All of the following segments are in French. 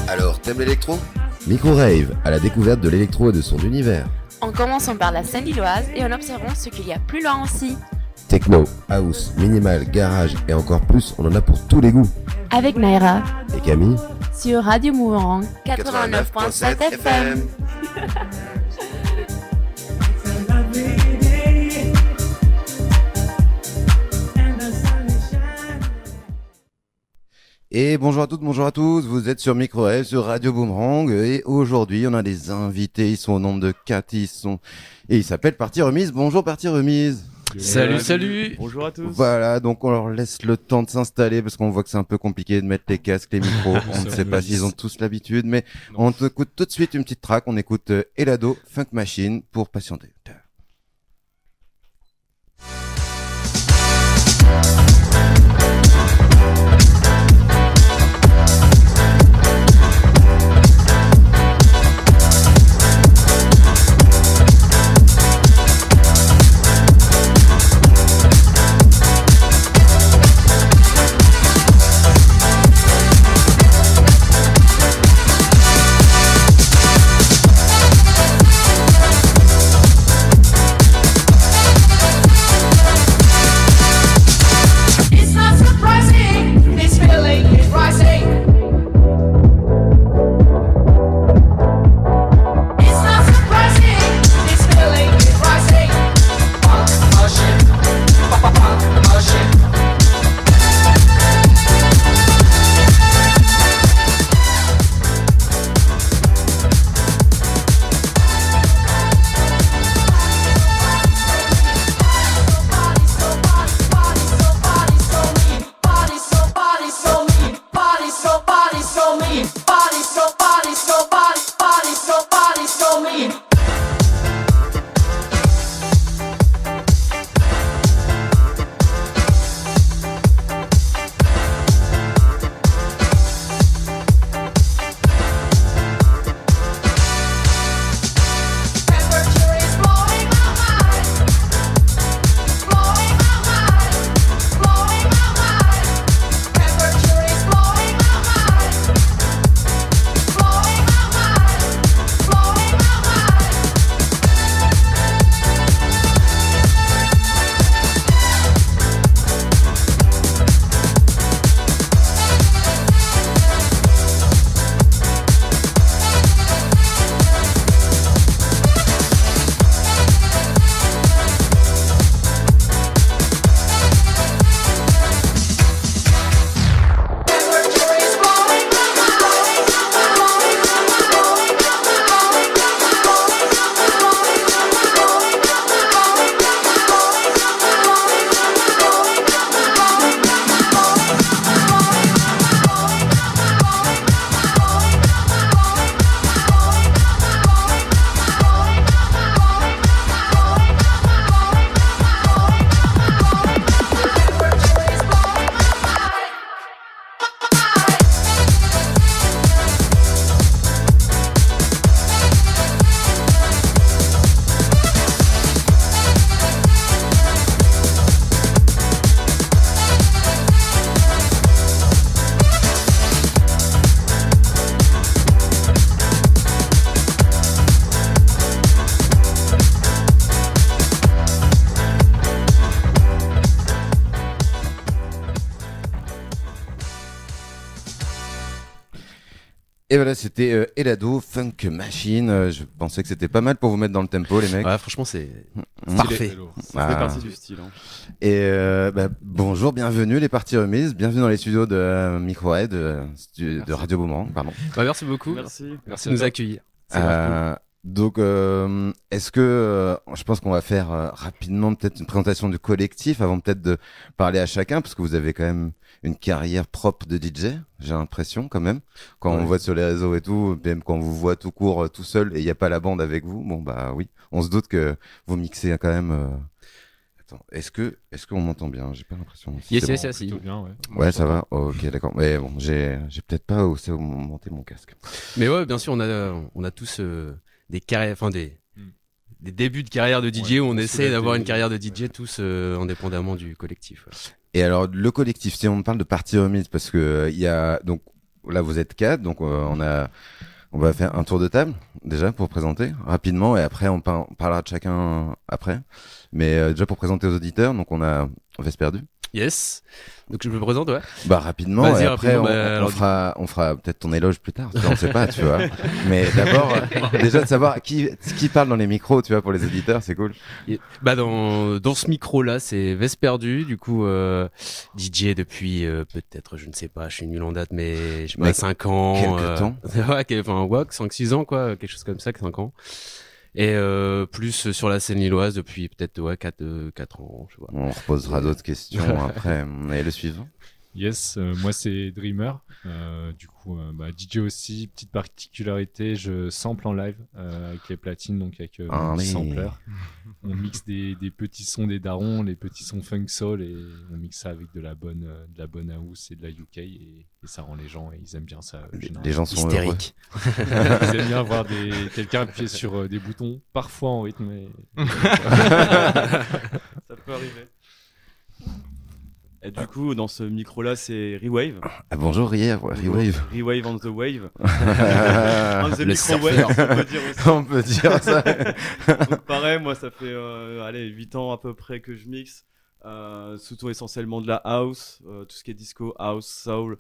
Alors, t'aimes l'électro ? Micro-rave, à la découverte de l'électro et de son univers. En commençant par la Seine-Lilloise et en observant ce qu'il y a plus loin aussi. Techno, house, minimal, garage et encore plus, on en a pour tous les goûts. Avec Naira Et Camille sur Radio Boomerang 89.7 FM. Et bonjour à toutes, bonjour à tous, vous êtes sur Micro-rave, sur Radio Boomerang, et aujourd'hui on a des invités, ils sont au nombre de 4, et ils s'appellent Partie Remise. Bonjour Partie Remise. Salut. Bonjour à tous. Voilà, donc on leur laisse le temps de s'installer parce qu'on voit que c'est un peu compliqué de mettre les casques, les micros, on ne sait pas s'ils ont tous l'habitude, mais on écoute tout de suite une petite track, on écoute Elado, Funk Machine pour patienter. Et voilà, c'était Elado, Funk Machine. Je pensais que c'était pas mal pour vous mettre dans le tempo, les mecs. Ouais, franchement, c'est Mmh. parfait. Ça fait partie du style. Hein. Et bonjour, bienvenue les parties remises, bienvenue dans les studios de Micro-rave, de Radio Boomerang, pardon. Bah, merci beaucoup. Merci. Merci de nous accueillir. Donc, est-ce que je pense qu'on va faire rapidement peut-être une présentation du collectif avant peut-être de parler à chacun, parce que vous avez quand même une carrière propre de DJ, j'ai l'impression quand même. Quand on voit sur les réseaux et tout, même quand on vous voit tout court, tout seul, et il n'y a pas la bande avec vous, bon bah oui, on se doute que vous mixez quand même. Attends, est-ce qu'on m'entend bien ? J'ai pas l'impression. Yes, C'est yes, bon. yes, Tout bien, ouais. Ouais, ça va. Oh, ok, d'accord. Mais bon, j'ai peut-être pas osé monter mon casque. Mais ouais, bien sûr, on a tous des carrières, enfin des débuts de carrière de DJ où on essaie d'avoir une carrière de DJ tous indépendamment du collectif. Ouais. Et alors, le collectif, si on parle de partie remise, parce que il y a donc là vous êtes 4, donc on va faire un tour de table déjà pour présenter rapidement et après on parlera de chacun après. Mais déjà pour présenter aux auditeurs, donc on a Vesperdu. Yes. Donc je me présente, ouais. Bah rapidement, Vas-y, et après rapidement, on fera peut-être ton éloge plus tard, tu vois, on sait pas, tu vois. Mais d'abord, déjà de savoir qui parle dans les micros, tu vois, pour les auditeurs, c'est cool. Bah dans ce micro-là, c'est Vesperdu, du coup DJ depuis peut-être, je ne sais pas, je suis nul en date, mais je sais pas, 5 ans. Quelques temps. Ouais, 5-6 ans, quoi, quelque chose comme ça, 5 ans. Et plus sur la scène lilloise depuis peut-être 4 ans, je sais pas. On reposera d'autres questions après. Et le suivant. Yes, moi c'est Dreamer. Du coup, DJ aussi. Petite particularité, je sample en live avec les platines, donc avec mon petit sampler. On mixe des petits sons des darons, les petits sons funk soul, et on mixe ça avec de la bonne house et de la UK, et ça rend les gens, et ils aiment bien ça. Les gens sont hystériques. Ils aiment bien voir quelqu'un appuyer sur des boutons, parfois en rythme. Ça peut arriver. Et du coup, dans ce micro-là, c'est Rewave. Ah, bonjour, Rewave. Rewave on the wave. On the microwave, on peut dire aussi. On peut dire ça. Donc pareil, moi, ça fait 8 ans à peu près que je mixe. Surtout essentiellement de la house, tout ce qui est disco, house, soul.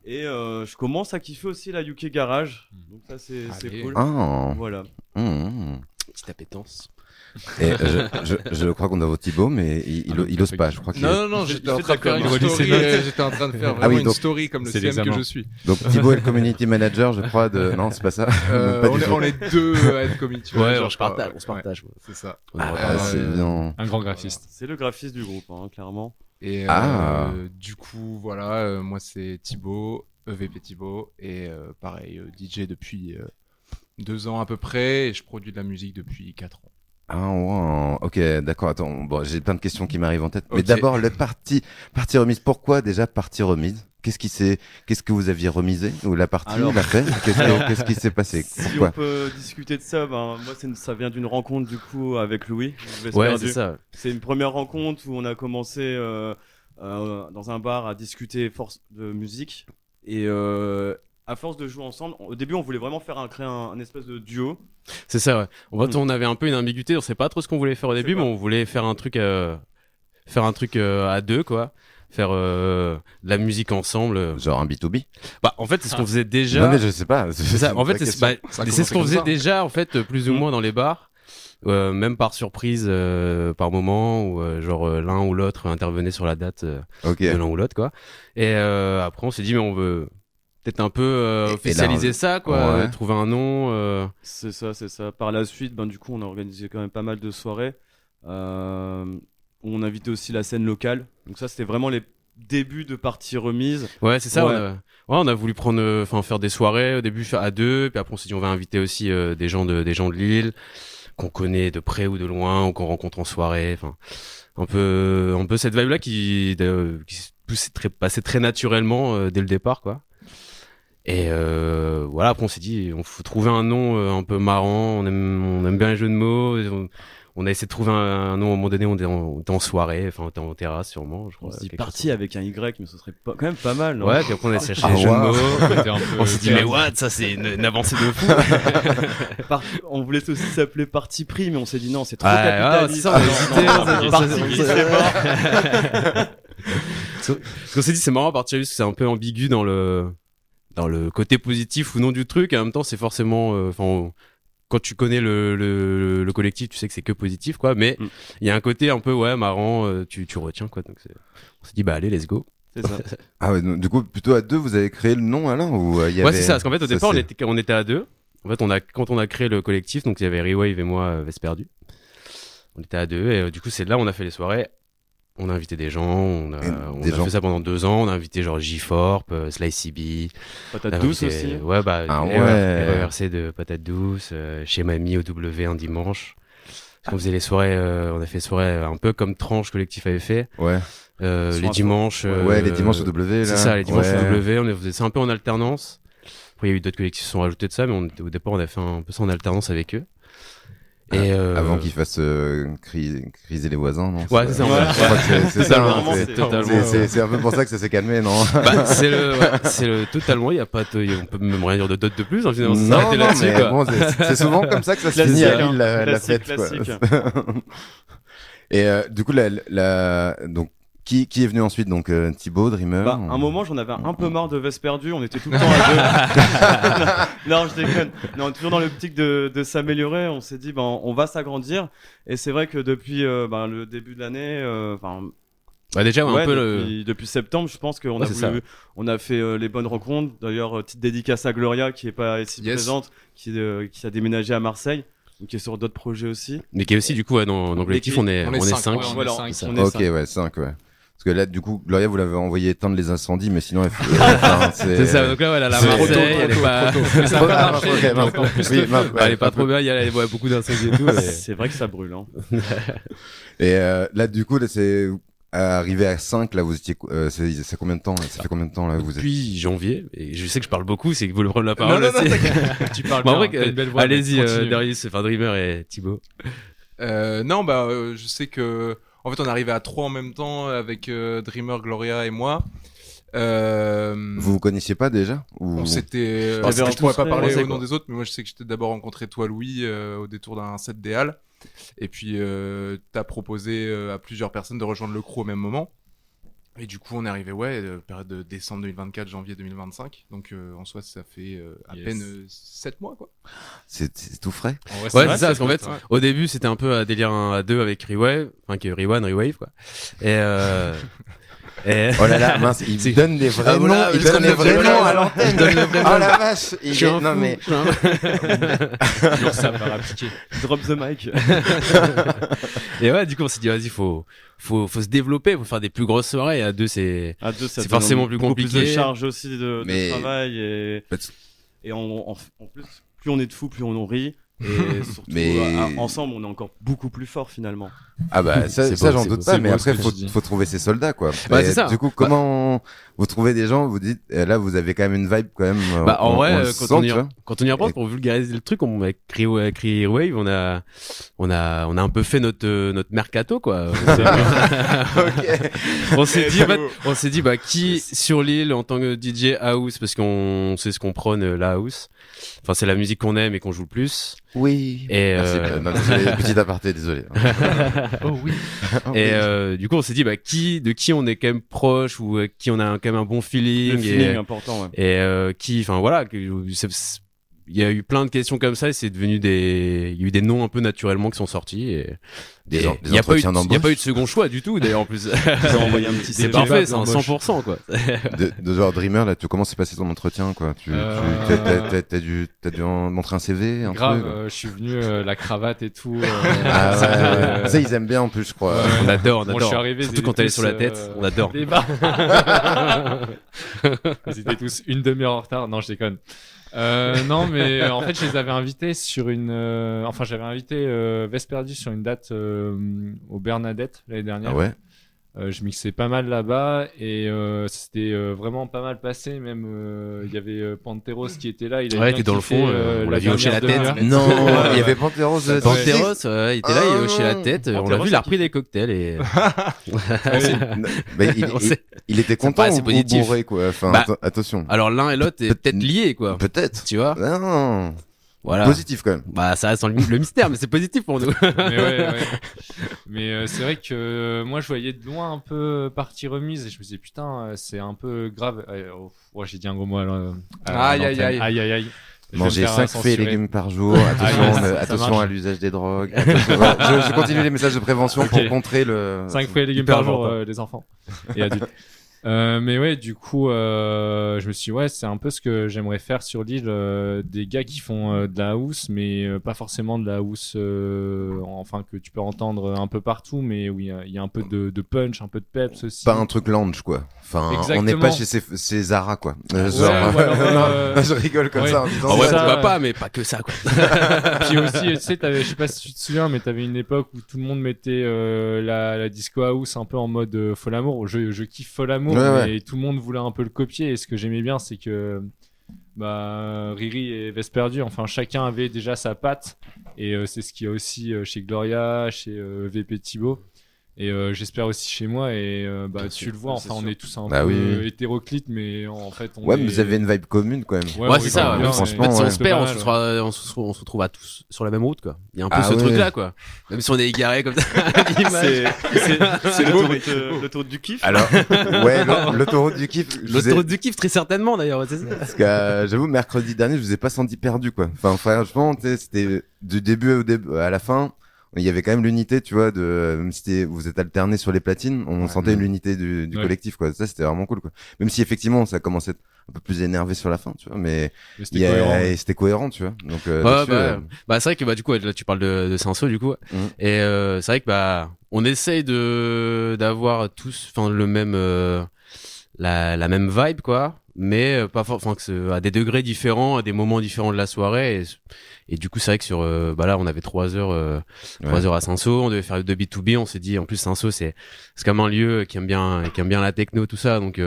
Et je commence à kiffer aussi la UK Garage. Donc ça, c'est cool. Oh. Voilà. Petite appétence. Et je crois qu'on a votre Thibaut, mais il ose pas. Je crois qu'il Non, j'étais en train de faire une story. J'étais en train de faire vraiment une story comme le CM que je suis. Donc Thibaut est le community manager, je crois. Non, c'est pas ça. On est deux à être community manager. manager. On se partage. C'est ça. C'est bien. Un grand graphiste. C'est le graphiste du groupe, clairement. Et du coup, voilà, moi c'est Thibaut, EVP Thibaut, et pareil, DJ depuis 2 ans à peu près, et je produis de la musique depuis 4 ans. Ah ouais, ok, d'accord. Attends, bon, j'ai plein de questions qui m'arrivent en tête. Mais Ok. d'abord, le partie remise. Pourquoi déjà partie remise? Qu'est-ce que vous aviez remisé? Ou la partie, Alors- la fait? Qu'est-ce qui s'est passé? Si Pourquoi? on peut discuter de ça, moi ça vient d'une rencontre du coup avec Louis. Ouais, c'est ça. C'est une première rencontre où on a commencé dans un bar à discuter de musique, et à force de jouer ensemble, au début on voulait vraiment créer un espèce de duo. C'est ça, ouais. On avait un peu une ambiguïté, on sait pas trop ce qu'on voulait faire au début, mais on voulait faire un truc à 2, quoi. Faire de la musique ensemble. Genre un B2B? Bah, en fait, c'est ce qu'on faisait déjà. Non, mais je sais pas. C'est ça. En fait, c'est ce qu'on faisait ça. déjà, en fait, plus ou moins dans les bars. Même par surprise, par moment, où l'un ou l'autre intervenait sur la date Ok. de l'un ou l'autre, quoi. Et après, on s'est dit, mais on veut peut-être un peu officialiser ça, quoi. Ouais. Trouver un nom. C'est ça. Par la suite, du coup on a organisé quand même pas mal de soirées. On invitait aussi la scène locale. Donc ça c'était vraiment les débuts de partie remise. Ouais, c'est ça. Ouais. On a voulu faire des soirées au début à 2, puis après on s'est dit on va inviter aussi des gens de Lille qu'on connaît de près ou de loin ou qu'on rencontre en soirée. Enfin, un peu cette vibe là qui passait très naturellement dès le départ, quoi. Et voilà, après on s'est dit on faut trouver un nom un peu marrant. On aime bien les jeux de mots. On a essayé de trouver un nom. À un moment donné, on était en soirée, enfin on était en terrasse sûrement, je crois. On se dit quelque partie chose. avec un Y, mais ce serait quand même pas mal, non? Ouais, puis après on a essayé de chercher Ah, les jeux de wow. mots. On s'est dit mais what, ça c'est une avancée de fou. On voulait aussi s'appeler Parti Pris, mais on s'est dit non, c'est trop Ouais, capitaliste. ça, on a hésité, on s'est dit, Parti ça, Pris, ça, c'est mort. Parce qu'on s'est dit c'est marrant à partir parce que c'est un peu ambigu dans le côté positif ou non du truc. Et en même temps, c'est forcément, quand tu connais le collectif, tu sais que c'est que positif, quoi. Mais il y a un côté un peu marrant, tu retiens, quoi. Donc on s'est dit allez, let's go. C'est ça. Ah ouais, donc, du coup, plutôt à 2, vous avez créé le nom alors ou il y avait... Ouais, c'est ça. Parce qu'en fait, au départ, c'est- on était à 2. En fait, quand on a créé le collectif, donc il y avait Rewave et moi, Vesperdu. On était à 2 et du coup, c'est là où on a fait les soirées. On a invité des gens, on a fait ça pendant 2 ans. On a invité genre J-Forp, Sly CB. Patate douce aussi. Ouais, Ah les ouais. reversés de Patate douce, chez Mamie au W un dimanche. Parce qu'on faisait les soirées, on a fait les soirées un peu comme Tranche Collectif avait fait. Ouais. Les dimanches. Ouais, les dimanches au W, là. C'est ça, les dimanches Ouais. au W. On faisait ça un peu en alternance. Après, il y a eu d'autres collectifs qui se sont rajoutés de ça, mais au départ, on a fait un peu ça en alternance avec eux. Et Avant qu'ils fassent criser les voisins, non? Ouais, c'est ça. Je crois que c'est ça. Vraiment, hein, c'est totalement. c'est un peu pour ça que ça s'est calmé, non? Bah, c'est le totalement. Il y a pas, on peut même rien dire de d'autre de plus. En général, on s'est arrêté Non, là-dessus. mais Quoi. bon, c'est souvent comme ça que ça se Classique, finit à hein. Lille, la Classique, fête, quoi. classique. Et du coup, donc, qui est venu ensuite? Donc, Thibaut, Dreamer. Bah, un moment, j'en avais un peu marre de Veste Perdue. On était tout le temps à deux. Non, je déconne. Non, toujours dans l'optique de s'améliorer. On s'est dit, on va s'agrandir. Et c'est vrai que depuis le début de l'année, Bah, déjà, un peu depuis septembre, je pense qu'on Ouais, a c'est on a fait les bonnes rencontres. D'ailleurs, petite dédicace à Gloria qui est pas ici présente, qui a déménagé à Marseille, donc qui est sur d'autres projets aussi. mais qui est aussi du coup dans le collectif, on est 5. Ouais, on est Voilà, cinq. on est Ok, cinq. ouais, 5, ouais. Parce que là, du coup, Gloria, vous l'avez envoyé éteindre les incendies, mais sinon, C'est ça. Donc là, voilà, la c'est Marseille, elle est pas. Ça a pas marché, ok, donc, en plus, Elle est pas trop bien. Il y a beaucoup d'incendies et tout. C'est vrai que ça brûle. Hein. Et là, du coup, là, c'est arrivé à 5, là, vous étiez. C'est combien de temps? Ça fait combien de temps, là, vous êtes? Depuis janvier, et je sais que je parle beaucoup, c'est que vous voulez prendre la parole Non, aussi. Tu parles Mais en bien, vrai, t'as une belle voix, allez-y, continue. Darius, enfin Dreamer et Thibaut. Je sais que en fait on est arrivé à 3 en même temps avec Dreamer, Gloria et moi. Vous vous connaissiez pas déjà? Ou... On s'était. On avait Je pourrais pas rencontré, parler on sait au nom quoi. des autres, mais moi je sais que je t'ai d'abord rencontré toi, Louis, au détour d'un set des Halles. Et puis t'as proposé à plusieurs personnes de rejoindre le crew au même moment. Et du coup on est arrivé période de décembre 2024, janvier 2025. Donc en soi ça fait à peine 7 mois quoi. C'est tout frais? En vrai, Ouais, vrai, c'est ça, parce qu'en cool, fait, ouais. au début, c'était un peu un délire à deux avec Rewave, enfin, que Rewave, quoi. Et Oh là là, mince, il C'est- donne des vrais Ah, voilà, noms, il je donne donne les les vrais vrais noms noms. à l'antenne. Je donne les vrais Oh noms. la vache, Je suis un non fou. mais Toujours ça par appliquer. Drop the mic. Et ouais, du coup, on s'est dit, vas-y, faut se développer, faut faire des plus grosses soirées. À deux, c'est À deux, ça C'est demande forcément plus beaucoup compliqué. Plus de charge aussi de Mais- travail et en plus, plus on est de fous, plus on rit. Et surtout, Mais- ensemble, on est encore beaucoup plus fort finalement. ah bah ça C'est j'en beau, doute c'est pas, beau mais ce après que tu dis. faut trouver ses soldats quoi. Bah, Et c'est ça. Du coup, comment vous trouvez des gens? Vous dites là vous avez quand même une vibe quand même. Bah, en vrai, le quand sent, on tu y vois. quand on y repense, pour vulgariser le truc, on avec Rewave, on a un peu fait notre mercato, quoi. On s'est dit, en fait, qui sur l'île en tant que DJ house, parce qu'on sait ce qu'on prône, la house. Enfin, c'est la musique qu'on aime et qu'on joue le plus. Oui. Et, Merci, non, désolé, petit aparté, désolé. Oh oui. du coup, on s'est dit, de qui on est quand même proche ou qui on a quand même un bon Le feeling. feeling important. Ouais. Il y a eu plein de questions comme ça et c'est devenu il y a eu des noms un peu naturellement qui sont sortis et Des il y a pas eu entretiens il y a d'embauche. pas eu de second choix du tout d'ailleurs en plus. Ils ont envoyé un petit C'est CV. parfait, c'est un d'embauche. 100% quoi. De genre Dreamer, là, comment s'est passé ton entretien, quoi? T'as dû montrer un CV, un Grave, truc? je suis venu la cravate et tout. Ah ça, ouais. Ça, ils aiment bien en plus, je crois. On adore, Bon, je suis arrivé, surtout ils quand étaient elle est sur la tous, tête, on adore. débat. Ils étaient tous une demi-heure en retard. Non, je déconne. Non, mais en fait, je les avais invités sur une. J'avais invité Veste Perdue sur une date au Bernadette l'année dernière. Ah ouais? Je mixais pas mal là-bas et c'était vraiment pas mal passé. Même il y avait Panteros qui était là. Il a Ouais, bien qui est dans le kiffé, fond, on l'a vu hocher la dernière tête. demi-heure. Non, il y avait Panteros. Panteros, il était là, il Ah. hochait la tête, on l'a vu, il a repris des cocktails et Mais On sait. il était Ça content paraissait ou positif. bourré, quoi. Enfin, Bah, attention. alors l'un et l'autre est peut-être liés quoi. Peut-être. Tu vois? Non. Voilà. Positif, quand même. Bah ça reste dans le mystère mais c'est positif pour nous. Mais ouais. Mais c'est vrai que moi je voyais de loin un peu partie remise et je me disais putain c'est un peu grave. J'ai dit un gros mot alors. Aïe, aïe, aïe. Aïe aïe aïe. Je vais Manger me faire 5 fruits et censurer. légumes par jour. Attention, yes, ça attention marche. à l'usage des drogues. Attention. Voilà, je continue les messages de prévention pour Ok. contrer le. 5 fruits et légumes Hyper par jour, important. les enfants et adultes. Mais ouais, du coup, je me suis dit, ouais, c'est un peu ce que j'aimerais faire sur l'île. Des gars qui font de la house, mais pas forcément de la house, que tu peux entendre un peu partout, mais où il y a un peu de punch, un peu de peps aussi. Pas un truc lounge, quoi. Enfin, on n'est Exactement. pas chez ces Zara, quoi. ou alors, non, je rigole comme ouais. ça en disant En vrai, ça, pourquoi pas, mais pas que ça, quoi. Puis aussi, tu sais, je sais pas si tu te souviens, mais t'avais une époque où tout le monde mettait la disco house un peu en mode Fol Amour. Je kiffe Fol Amour, Ouais, mais tout le monde voulait un peu le copier. Et ce que j'aimais bien, c'est que Riri et Veste Perdue, enfin, chacun avait déjà sa patte. Et c'est ce qu'il y a aussi chez Gloria, chez VP Thibaut. Et j'espère aussi chez moi. Et tu le vois, enfin, on est tous un peu hétéroclites, mais en fait, mais vous avez une vibe commune quand même. Ouais, c'est ça. bien, Franchement, si on se perd, on se retrouve à tous sur la même route, quoi. Il y a un peu ce truc-là, quoi. Même si on est égaré comme ça. C'est l'autoroute du kiff. Alors, l'autoroute du kiff. L'autoroute du kiff, très certainement, d'ailleurs. C'est ça. Parce que j'avoue, mercredi dernier, je vous ai pas senti perdu, quoi. Enfin, franchement, c'était du début à la fin. Il y avait quand même l'unité, tu vois, même si vous êtes alternés sur les platines, on sentait une unité du collectif, quoi. Ça, c'était vraiment cool, quoi. Même si effectivement, ça commençait à être un peu plus énervé sur la fin, tu vois, mais c'était cohérent, tu vois. Donc, c'est vrai que du coup, là, tu parles de Cinsault, du coup, et c'est vrai que on essaye d'avoir tous, enfin, le même la même vibe, quoi, mais pas à des degrés différents, à des moments différents de la soirée. Et du coup, c'est vrai que sur là, on avait 3 heures à Cinsault, on devait faire de B2B. On s'est dit, en plus, Cinsault, c'est comme un lieu qui aime bien la techno, tout ça. Donc,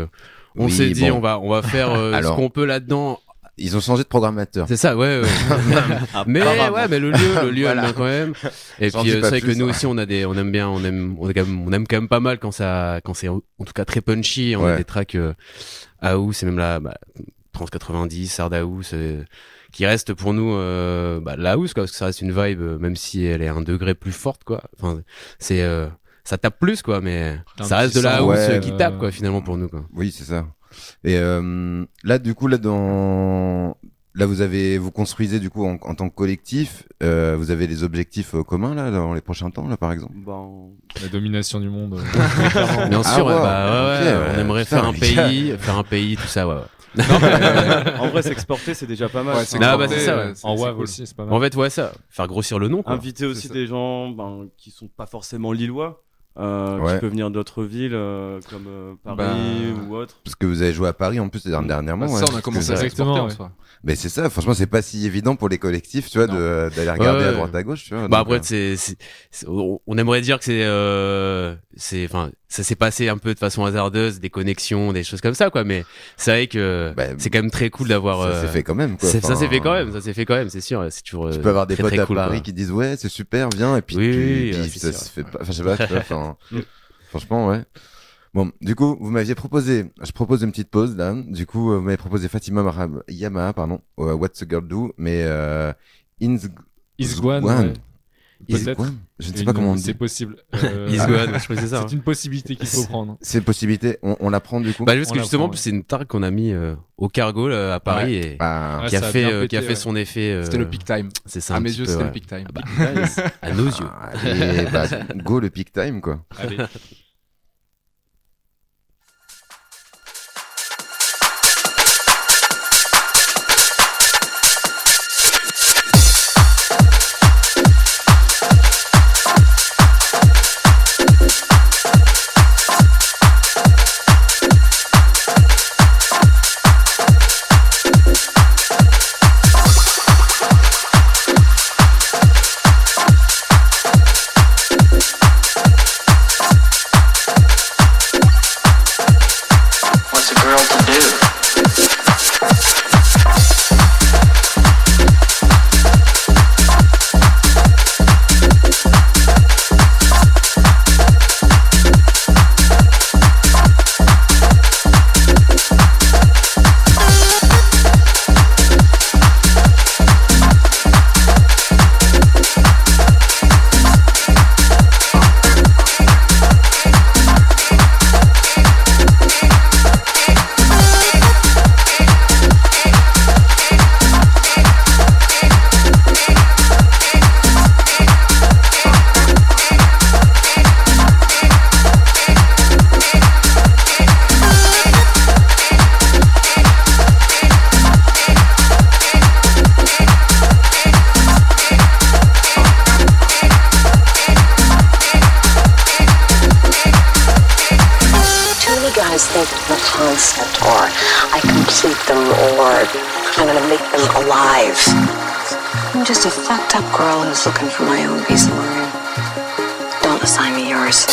on s'est dit, on va faire ce qu'on peut là-dedans. Ils ont changé de programmateur. C'est ça, ouais. mais le lieu aime bien quand même. Et puis c'est vrai que nous aussi on aime quand même pas mal quand c'est en tout cas très punchy. On a des tracks house, c'est même la Trans 90, hard house, qui reste pour nous la house, quoi, parce que ça reste une vibe, même si elle est un degré plus forte, quoi. Enfin, c'est ça tape plus, quoi, mais ça reste de la house qui tape, quoi, finalement, pour nous, quoi. Oui, c'est ça. Et là, du coup, vous construisez du coup en tant que collectif. Vous avez des objectifs communs là dans les prochains temps, là, par exemple. La domination du monde. Bien sûr, on aimerait faire un pays, tout ça, Non, mais, en vrai, s'exporter, c'est déjà pas mal. Ouais, c'est ça. En WAV aussi, c'est pas mal. En fait, faire grossir le nom, quoi. Inviter aussi des gens qui sont pas forcément lillois. Qui peut venir d'autres villes comme Paris ou autre. Parce que vous avez joué à Paris en plus dernièrement. Ça, on a commencé à s'exporter en soi. Mais c'est ça, franchement, c'est pas si évident pour les collectifs, tu vois, d'aller regarder à droite à gauche, tu vois. Après, on aimerait dire que ça s'est passé un peu de façon hasardeuse, des connexions, des choses comme ça, quoi. Mais c'est vrai que c'est quand même très cool d'avoir. Ça s'est fait quand même, quoi. Ça s'est fait quand même, c'est sûr. C'est toujours. Tu peux avoir des très, potes très à cool, Paris qui disent ouais, c'est super, viens, et puis ça se fait pas. Enfin, je sais pas, tu vois, franchement, ouais. Bon, du coup, je propose une petite pause là. Du coup, vous m'avez proposé Fatima Yamaha, What's a Girl Do, mais Isguan, peut-être. Je ne sais pas comment on dit. C'est possible. Isguan, je crois que c'est ça. C'est une possibilité qu'il faut prendre. C'est une possibilité. On la prend du coup. Parce que justement, c'est une tarte qu'on a mis au cargo là, à Paris et qui a fait son effet. C'était le peak time. C'est ça. À mes yeux, c'était le peak time. À nos yeux. Allez, go le peak time, quoi. Allez. Looking for my own peace of mind. Don't assign me yours.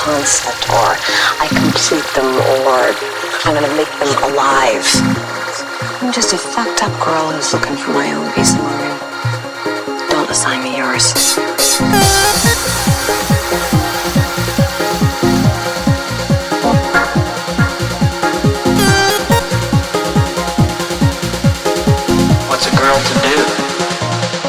concept, or I complete them, or I'm gonna make them alive. I'm just a fucked up girl who's looking for my own peace of mind. Don't assign me yours. What's a girl to do?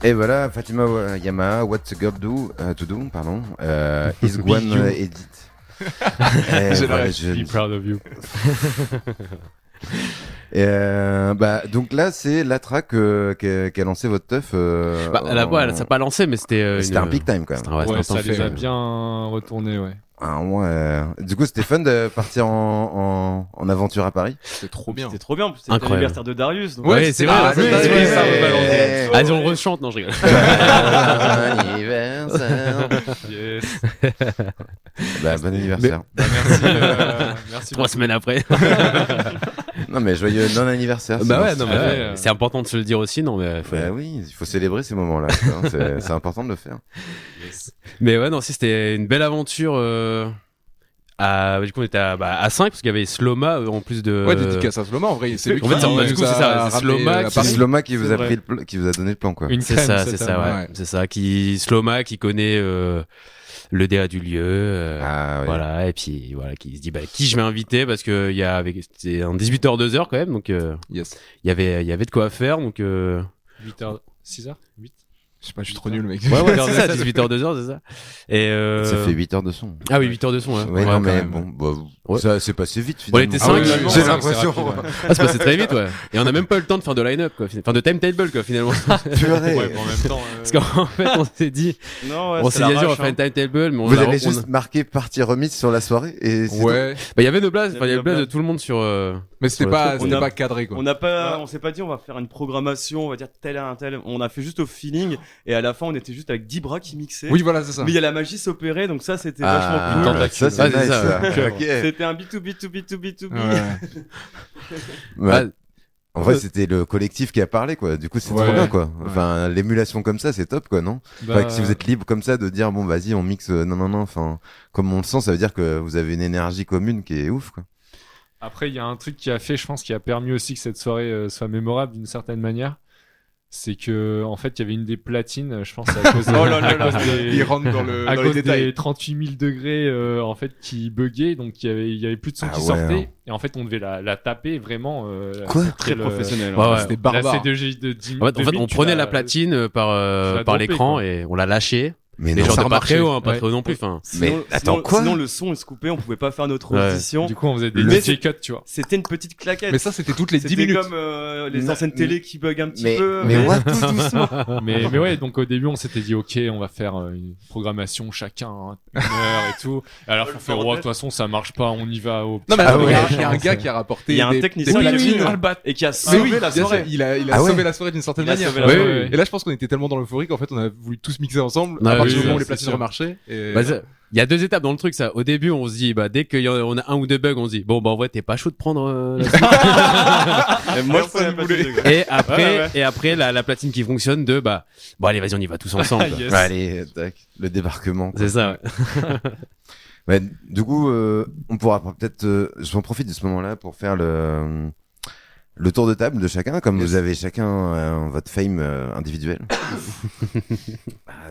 Et voilà, Fatima Yamaha, What's a Girl to Do, pardon, Is Gwen Edit. J'ai voilà, Be proud of you. Et donc là, c'est la track qu'a lancé votre teuf. La voix, ça n'a pas lancé, mais c'était. C'était un peak time quand même. Ouais, Ouais, c'était un ça temps les a fait, bien retournés, ouais. Ah, ouais. Du coup, c'était fun de partir en aventure à Paris. C'est trop bien. C'était trop bien, en plus, c'était Incroyable. l'anniversaire de Darius. Donc... Ouais, c'est vrai. Ah, c'est oui, vrai. oui, ça, ouais. Ah, on le rechante, non, je rigole. Anniversaire. Yes. Bah, bon anniversaire. Merci. 3 semaines après. Non, mais joyeux non-anniversaire. Bah ouais, sinon, non, mais Ouais, c'est important de se le dire aussi, non, mais Bah oui, il faut célébrer ces moments-là. tu vois, c'est important de le faire. Mais ouais, non, si c'était une belle aventure. Du coup, on était à 5 parce qu'il y avait Sloma en plus de. Ouais, dédicace à Sloma en vrai. C'est lui En fait, qui du coup, c'est ça, c'est Sloma C'est Sloma qui vous a vrai. pris qui vous a donné le plan, quoi. Une C'est crème, ça, cette c'est ça, année. ouais. Ouais. C'est ça. Sloma qui connaît le DA du lieu. Ah, oui. Voilà, et puis voilà, qui se dit qui je vais inviter parce que c'est un 18h 2h quand même, donc Yes. il y avait de quoi faire, donc 8h, 6h 8 Je sais pas, je suis trop nul, mec. ouais, c'est ça, 18h 2h, c'est ça. Et Ça fait 8 heures de son. ah oui, 8 heures de son, hein. Ouais, Ouais, non, quand mais même. bon, bah, Ouais. ça c'est passé vite On finalement. était Ah oui, 5, finalement, j'ai c'est l'impression. rapide, ouais. Ah, c'est passé très vite, ouais. Et on a même pas eu le temps de faire de line-up, quoi. Enfin, de timetable, quoi, finalement. Purée. Ouais, mais en même temps. Parce qu'en fait, on s'est dit, Non, ouais, on c'est s'est dit, l'arrache, on va faire hein. une timetable, mais Vous avez juste marqué partie remise sur la soirée et c'est Ouais. il y avait nos blagues, Il y il y avait avait le blague de nos tout le monde sur. Mais c'était sur le pas, truc. c'était On a- pas cadré, quoi. On s'est pas dit on va faire une programmation, on va dire tel un tel. On a fait juste au feeling et à la fin on était juste avec 10 bras qui mixaient. Oui, voilà, c'est ça. Mais il y a la magie s'opérer donc ça c'était Ah, vachement cool. ça c'est Ouais, nice. c'est ça. Ça. Ok. C'était un B2B2B2B2B. Ouais. Ouais. Bah, En vrai, c'était le collectif qui a parlé, quoi. Du coup, c'est Ouais. trop bien, quoi. Ouais. Enfin, l'émulation comme ça, c'est top, quoi, non? Bah, Enfin, que si vous êtes libre comme ça de dire, bon, vas-y, on mixe, non. Enfin, comme on le sent, ça veut dire que vous avez une énergie commune qui est ouf, quoi. Après, il y a un truc qui a fait, je pense, qui a permis aussi que cette soirée soit mémorable d'une certaine manière. C'est que, en fait, il y avait une des platines, je pense, à cause, Oh là là à là. cause des, Il rentre dans à les cause détails. des 38 000 degrés, en fait, qui buggaient. Donc, il y avait plus de son Ah qui ouais, sortait. hein. Et en fait, on devait la taper vraiment. Quoi Très professionnel. Ouais, hein. ouais. C'était La barbare. C2G de 10 En fait, on prenait la platine par l'as par dopé, l'écran quoi. et on l'a lâchée. Mais Mais non, genre ça de pas remarchait. très haut, hein, pas Ouais. très haut non plus. Enfin, Mais attends, quoi Sinon, le son est se coupait, on pouvait pas faire notre Ouais. audition. Du coup, on faisait des Mais DJ cuts, tu vois. C'était une petite claquette. Mais ça, c'était toutes les 10 C'était minutes. comme les Non, anciennes télé qui bug un petit mais, peu. mais what tout doucement. Mais ouais, donc au début, on s'était dit, ok, on va faire une programmation chacun, hein, 1 heure et tout. Et alors, on fait, ouais, de toute façon, ça marche pas, on y va au. Non, mais Ah attends, ouais. il y a un gars qui a rapporté Il y a un des technicien des qui a platines. mis le et qui a Mais sauvé oui, la bien sûr, soirée. il a Ah ouais. sauvé la soirée d'une certaine Il a manière. sauvé la Ouais, soirée. ouais. Et là, je pense qu'on était tellement dans l'euphorie qu'en fait, on a voulu tous mixer ensemble Ah à partir oui, du moment où oui, les c'est platines sûr. remarchaient. Et... bah, il y a 2 étapes dans le truc, ça. Au début, on se dit, bah, dès on a un ou 2 bugs, on se dit, bon, bah, en vrai, t'es pas chaud de prendre, Et moi, je prenais la platine de gars. et après, la platine qui fonctionne bah, bon, allez, vas-y, on y va tous ensemble. quoi. Yes. Ouais, allez, tac, le débarquement. quoi. C'est ça, ouais. Ouais, du coup, on pourra peut-être. J'en profite de ce moment-là pour faire le tour de table de chacun, comme Yes. vous avez chacun votre fame individuel.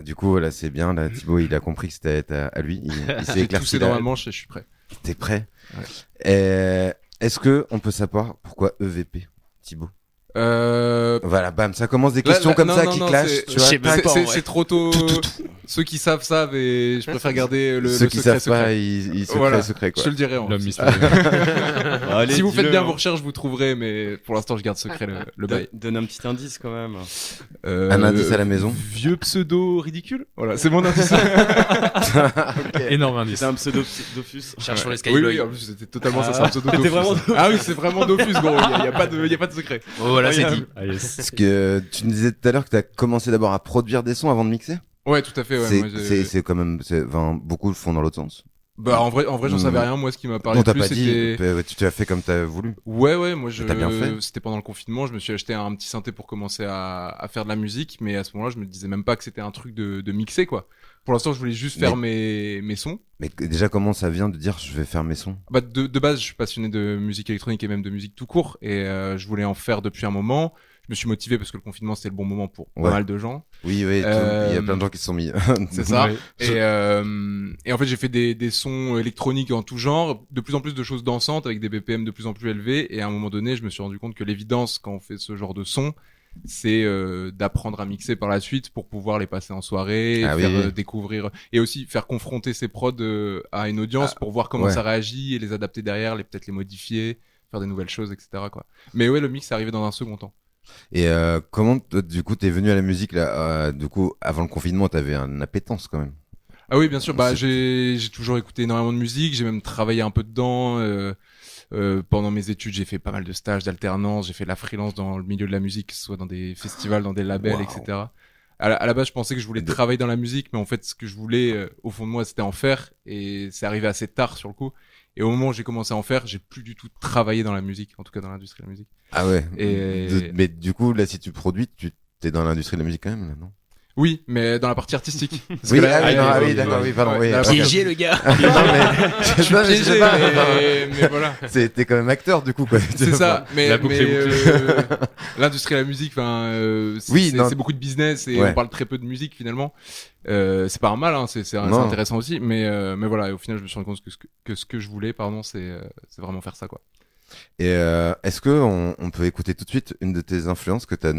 Du coup, là, c'est bien. Là, Thibaut, il a compris que c'était à lui. Il s'est J'ai éclairci. toussé dans ma manche et je suis prêt. T'es prêt Ouais. Est-ce que on peut savoir pourquoi EVP, Thibaut Euh... Voilà, bam, ça commence des Là, questions comme non, ça non, qui non, clashent. c'est- Tu vois, Je sais pas. tac. C'est trop tôt. Ceux qui savent et je préfère garder le Ceux qui secret savent pas, secret. ils Voilà. secret Je quoi. te le dirai. L'homme mystérieux. Allez, Si vous faites dis-le, bien hein. vos recherches, vous trouverez, mais pour l'instant, je garde secret le bail. Donne un petit indice quand même. Un indice à la maison. Vieux pseudo ridicule. Voilà, c'est mon indice. Énorme indice. C'est un pseudo Dofus. Cherche sur les Oui, Skyblog. oui, en plus, c'était totalement ça, c'est un pseudo T'es Dofus. vraiment Ah oui, c'est vraiment Dofus, gros. Il y a pas de secret. Oh, voilà, c'est Incroyable. dit. Ah, yes. Parce que tu nous disais tout à l'heure que t'as commencé d'abord à produire des sons avant de mixer. Ouais, tout à fait. Ouais, moi, j'ai- C'est quand même, enfin, beaucoup le font dans l'autre sens. Bah, en vrai, j'en savais Mm. rien. Moi, ce qui m'a parlé Non, le t'as plus, pas dit. c'était. Tu t'as fait comme t'as voulu. Ouais, moi, T'as bien fait. c'était pendant le confinement, je me suis acheté un petit synthé pour commencer à faire de la musique, mais à ce moment-là, je me disais même pas que c'était un truc de mixer, quoi. Pour l'instant, je voulais juste faire mes sons. Mais déjà, comment ça vient de dire je vais faire mes sons? Bah, de base, je suis passionné de musique électronique et même de musique tout court, et je voulais en faire depuis un moment. Je me suis motivé parce que le confinement, c'était le bon moment pour Ouais. pas mal de gens. Oui, il y a plein de gens qui se sont mis. C'est ça. Ouais. Et en fait, j'ai fait des sons électroniques en tout genre, de plus en plus de choses dansantes avec des BPM de plus en plus élevés. Et à un moment donné, je me suis rendu compte que l'évidence quand on fait ce genre de son, c'est d'apprendre à mixer par la suite pour pouvoir les passer en soirée, Ah faire oui. découvrir et aussi faire confronter ces prods à une audience pour voir comment ouais. ça réagit et les adapter derrière, peut-être les modifier, faire des nouvelles choses, etc. quoi. Mais ouais, le mix est arrivé dans un second temps. Et comment, toi, du coup, t'es venu à la musique là? Du coup, avant le confinement, t'avais un appétence quand même. Ah oui, bien sûr. Bah, C'est- j'ai toujours écouté énormément de musique. J'ai même travaillé un peu dedans. Pendant mes études, j'ai fait pas mal de stages, d'alternance. J'ai fait de la freelance dans le milieu de la musique, que ce soit dans des festivals, dans des labels, Wow. etc. À la base, je pensais que je voulais travailler dans la musique, mais en fait, ce que je voulais, au fond de moi, c'était en faire. Et c'est arrivé assez tard sur le coup. Et au moment où j'ai commencé à en faire, j'ai plus du tout travaillé dans la musique, en tout cas dans l'industrie de la musique. Ah ouais. Et- Mais du coup, là, si tu produis, t'es dans l'industrie de la musique quand même, là, non? Oui, mais dans la partie artistique. Parce Oui, que là, d'accord, oui, pardon, oui, dans la ok. partie Piégé, le gars. Non, mais, Je suis non, mais je sais piégé, pas, mais voilà. t'es quand même acteur, du coup, quoi. C'est ça, mais, La boucle mais, est bouclée. l'industrie de la musique, enfin, Oui, non. c'est beaucoup de business et Ouais. on parle très peu de musique finalement. C'est pas un mal, hein, c'est Non. intéressant aussi, mais voilà, et au final, je me suis rendu compte que ce que je voulais, pardon, c'est vraiment faire ça, quoi. Et est-ce que on peut écouter tout de suite une de tes influences que t'as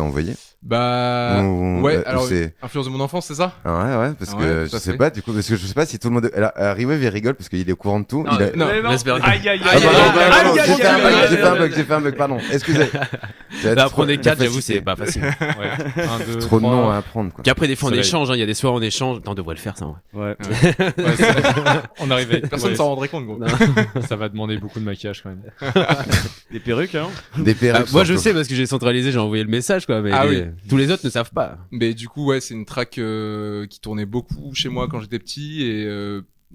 envoyées? Bah, Ou- ouais, ou alors, c'est- influence de mon enfance, c'est ça? Ah ouais, parce Ah que ouais, je tout à sais fait. pas, du coup, parce que je sais pas si tout le monde. Alors, Riwave, il rigole parce qu'il est au courant de tout. Non, Il a- Non, laisse faire. Aïe, aïe, Ah, aïe, pardon, aïe, pardon, aïe, j'ai aïe, fait un aïe, bug, aïe, j'ai fait un bug, pardon. Excusez. Là, prenez 4, j'avoue, c'est pas facile. Ouais. 1, 2, Trop de noms à apprendre, quoi. Puis après, des fois, on Soleil. échange, hein. Il y a des soirs, on échange. Attends, on devrait le faire, ça, ouais. Ouais. Ouais, on arrive à... Personne ouais, s'en rendrait compte, gros. ça va demander beaucoup de maquillage quand même. Des perruques, hein. Des perruques. Moi, je surtout. sais parce que j'ai centralisé, j'ai envoyé le message, quoi. Mais Ah oui. tous les autres ne savent pas. Mais du coup, ouais, c'est une track qui tournait beaucoup chez moi quand j'étais petit et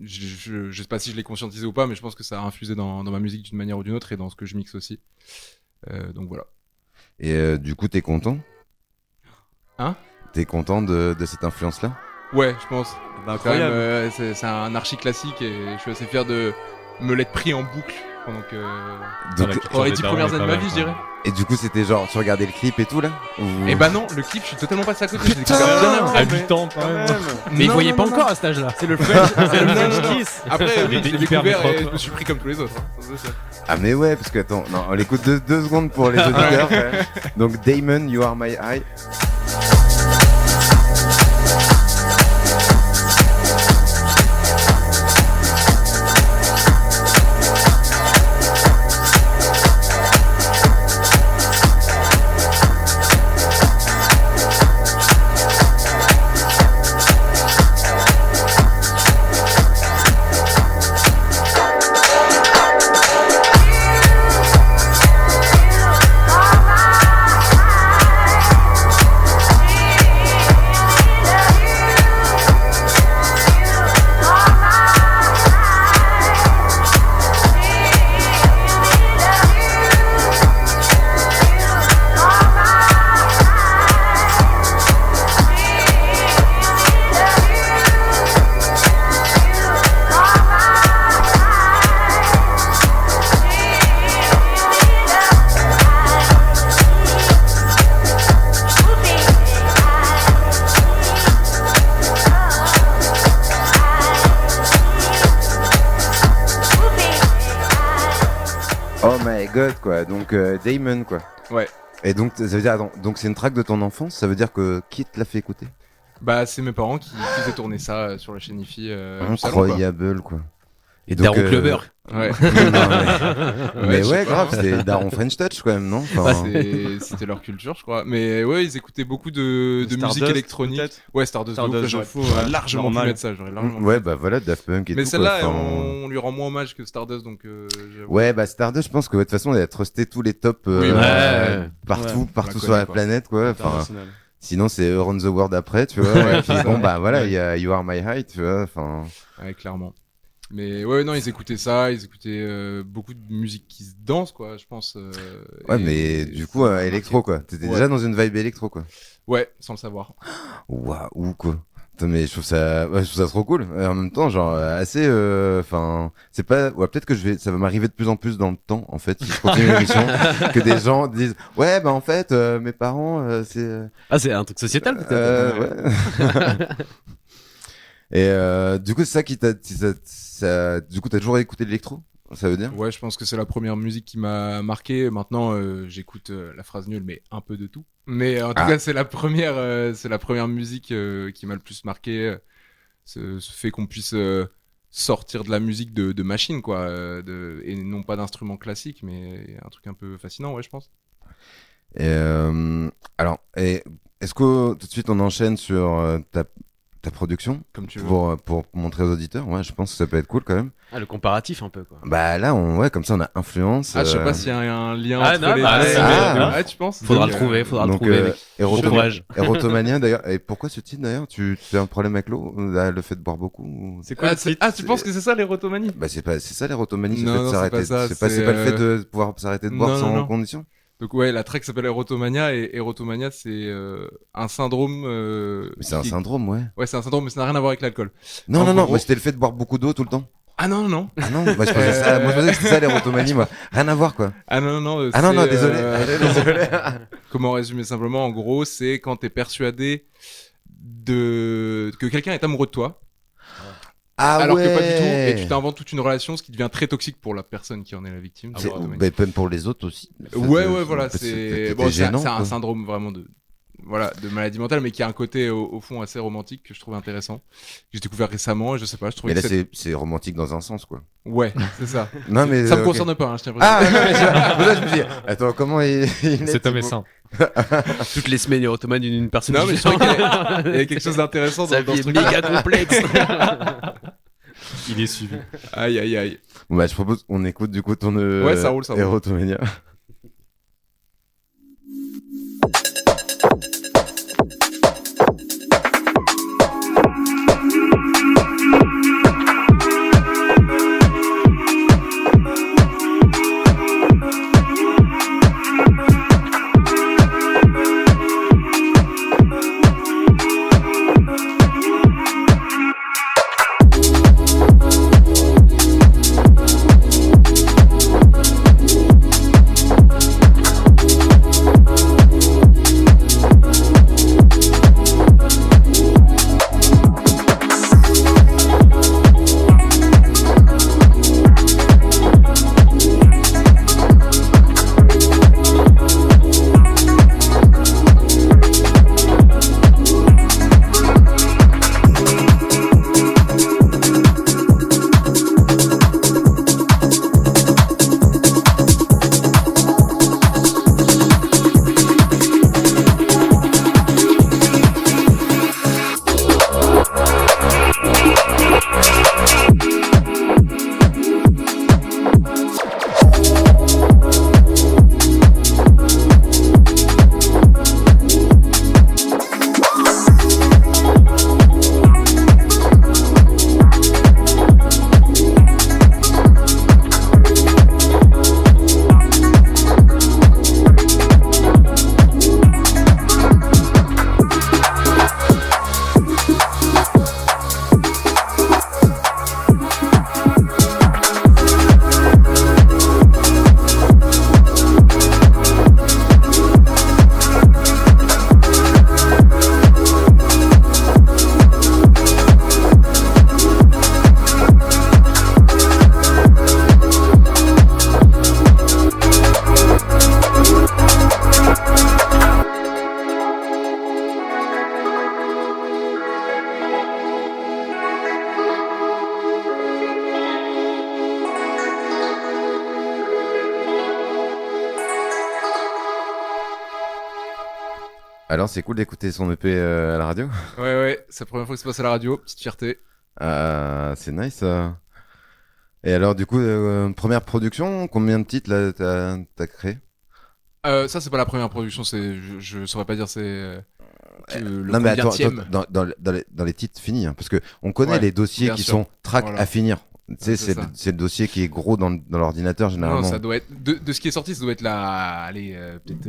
je sais pas si je l'ai conscientisé ou pas, mais je pense que ça a infusé dans ma musique d'une manière ou d'une autre et dans ce que je mixe aussi. Donc voilà. Et du coup, t'es content? Hein? T'es content de cette influence-là? Ouais, je pense. Bah, Quand même, incroyable. c'est un archi classique et je suis assez fier de me l'être pris en boucle pendant que. Donc, la Dans les 10 des darons premières est années de pas ma mal, vie, je quand dirais. et du coup, c'était genre, tu regardais le clip et tout, là? Ou- Et bah non, le clip, je suis totalement passé à côté. J'ai Putain découvert bien même. après. À 8 ans quand même. Mais ils Non, voyaient non, pas non, encore à cet âge-là. C'est le French, c'est le Non, French non, non. kiss. Après, oui, Il je était l'ai hyper découvert et propre. je me suis pris comme tous les autres. Ah, mais ouais, parce que attends, non, on écoute deux secondes pour les auditeurs. Ouais. Donc, Damon, You Are My Eye. God, quoi. Donc, Damon, quoi. Ouais. Et donc, ça veut dire, attends, donc c'est une track de ton enfance, ça veut dire que qui te l'a fait écouter? Bah, c'est mes parents qui faisaient tourner ça sur la chaîne IFI. Du salon, quoi. Incroyable, quoi. Et Donc, Daron Clubber. Ouais. Mais je sais ouais, pas. grave, c'était Daron French Touch, quand même, non? Enfin, Bah, c'était leur culture, je crois. Mais ouais, ils écoutaient beaucoup de musique Stardust, électronique. peut-être Ouais, Stardust, Stardust, j'aurais de fou, j'aurais ouais. largement Normal. pu mettre ça. J'aurais largement ouais, bah voilà, Daft Punk et Mais tout. celle-là, quoi. Enfin, on lui rend moins hommage que Stardust, donc. J'avoue. Ouais, bah Stardust, je pense que de toute façon, il a trusté tous les tops Oui, partout, ouais. partout On la sur la connaît, quoi. planète, quoi. Enfin, International. sinon, c'est Around the World après, tu vois. Ouais, Et puis c'est bon, ça. bah voilà, il y a You Are My Height, tu vois. Enfin, Ouais, clairement. Mais ouais, non, ils écoutaient ça, ils écoutaient beaucoup de musique qui se danse, quoi, je pense. ouais, et- mais du coup, ça m'a électro, marqué. quoi. T'étais Ouais. déjà dans une vibe électro, quoi. Ouais, sans le savoir. Waouh, quoi. Putain, mais je trouve ça, ouais, je trouve ça trop cool. Et en même temps, genre, assez, enfin, c'est pas, ouais, peut-être que ça va m'arriver de plus en plus dans le temps, en fait, si je continue l'émission, que des gens disent, ouais, bah, en fait, mes parents, c'est, Ah, c'est un truc sociétal peut-être. ouais. Et, du coup, c'est ça qui du coup, t'as toujours écouté l'électro? Ça veut dire? Ouais, je pense que c'est la première musique qui m'a marqué. Maintenant, j'écoute la phrase nulle, mais un peu de tout. Mais en tout cas, c'est la première musique qui m'a le plus marqué. Ce fait qu'on puisse sortir de la musique de machine, quoi, et non pas d'instruments classiques, mais un truc un peu fascinant, ouais, je pense. Et, alors, est-ce que tout de suite on enchaîne sur ta production Comme tu veux. pour montrer aux auditeurs? Ouais, je pense que ça peut être cool quand même. Ah, le comparatif un peu quoi. Bah là, ouais, comme ça on a influence. Ah, je sais pas s'il y a un lien Ah, entre non, les bah, deux. c'est bien. Ouais, tu penses? Faudra Donc, le trouver, faudra le donc, trouver. mec. Bon courage. Erotomania d'ailleurs. Et pourquoi ce titre d'ailleurs? Tu as un problème avec l'eau? Le fait de boire beaucoup? C'est quoi le titre tu penses que c'est ça l'érotomanie? Bah c'est ça l'érotomanie, c'est le Non, fait de non, s'arrêter. c'est pas ça, C'est pas c'est, le fait de pouvoir s'arrêter de boire non, sans non. condition. Donc ouais, la track s'appelle Erotomania et Erotomania c'est un syndrome. Mais c'est un syndrome, ouais. Ouais, c'est un syndrome, mais ça n'a rien à voir avec l'alcool. Non, En non, non, gros- moi c'était le fait de boire beaucoup d'eau tout le temps. Ah non, non, non. Ah non, moi je pensais ça, moi je pensais que c'était ça l'érotomanie, moi. Rien à voir quoi. Ah non, non, non. Ah non, c'est, non, désolé. Désolé. Comment résumer simplement? En gros, c'est quand t'es persuadé que quelqu'un est amoureux de toi, Ah alors ouais. que pas du tout, et tu t'inventes toute une relation, ce qui devient très toxique pour la personne qui en est la victime. C'est- Erotomanie. bah, même pour les autres aussi. Ouais, Ça, ouais, voilà, peut-être c'est c'était gênant, c'est un quoi. syndrome vraiment de maladie mentale, mais qui a un côté au fond assez romantique que je trouve intéressant. Que j'ai découvert récemment, et je sais pas, je trouvais Mais que là c'est romantique dans un sens quoi. ouais, c'est ça. Non mais Ça me ok. concerne pas, hein, je tiens à préciser. Ah non, mais là, je me dis attends, comment il Cet homme est Thibaut sain. Toutes les semaines, il retomane une personne. Non, mais je trouvais qu'il y avait quelque chose d'intéressant Sa dans vie ce est truc. méga complexe. Il est suivi. Aïe, aïe, aïe. Bon, bah je propose on écoute du coup ton Ouais, ça roule, ça roule. Erotomania. Erotomania. Alors, c'est cool d'écouter son EP à la radio. Ouais, c'est la première fois que ça passe à la radio, petite fierté. C'est nice. Et alors, du coup, première production, combien de titres là t'as créé? Ça, c'est pas la première production, je saurais pas dire, c'est le Non, mais attends, combienième. dans les titres finis, hein, parce que on connaît Ouais, les dossiers bien qui sûr. sont track Voilà. à finir. Tu sais, c'est ça. c'est le dossier qui est gros dans l'ordinateur généralement. Non, ça doit être de ce qui est sorti, ça doit être peut-être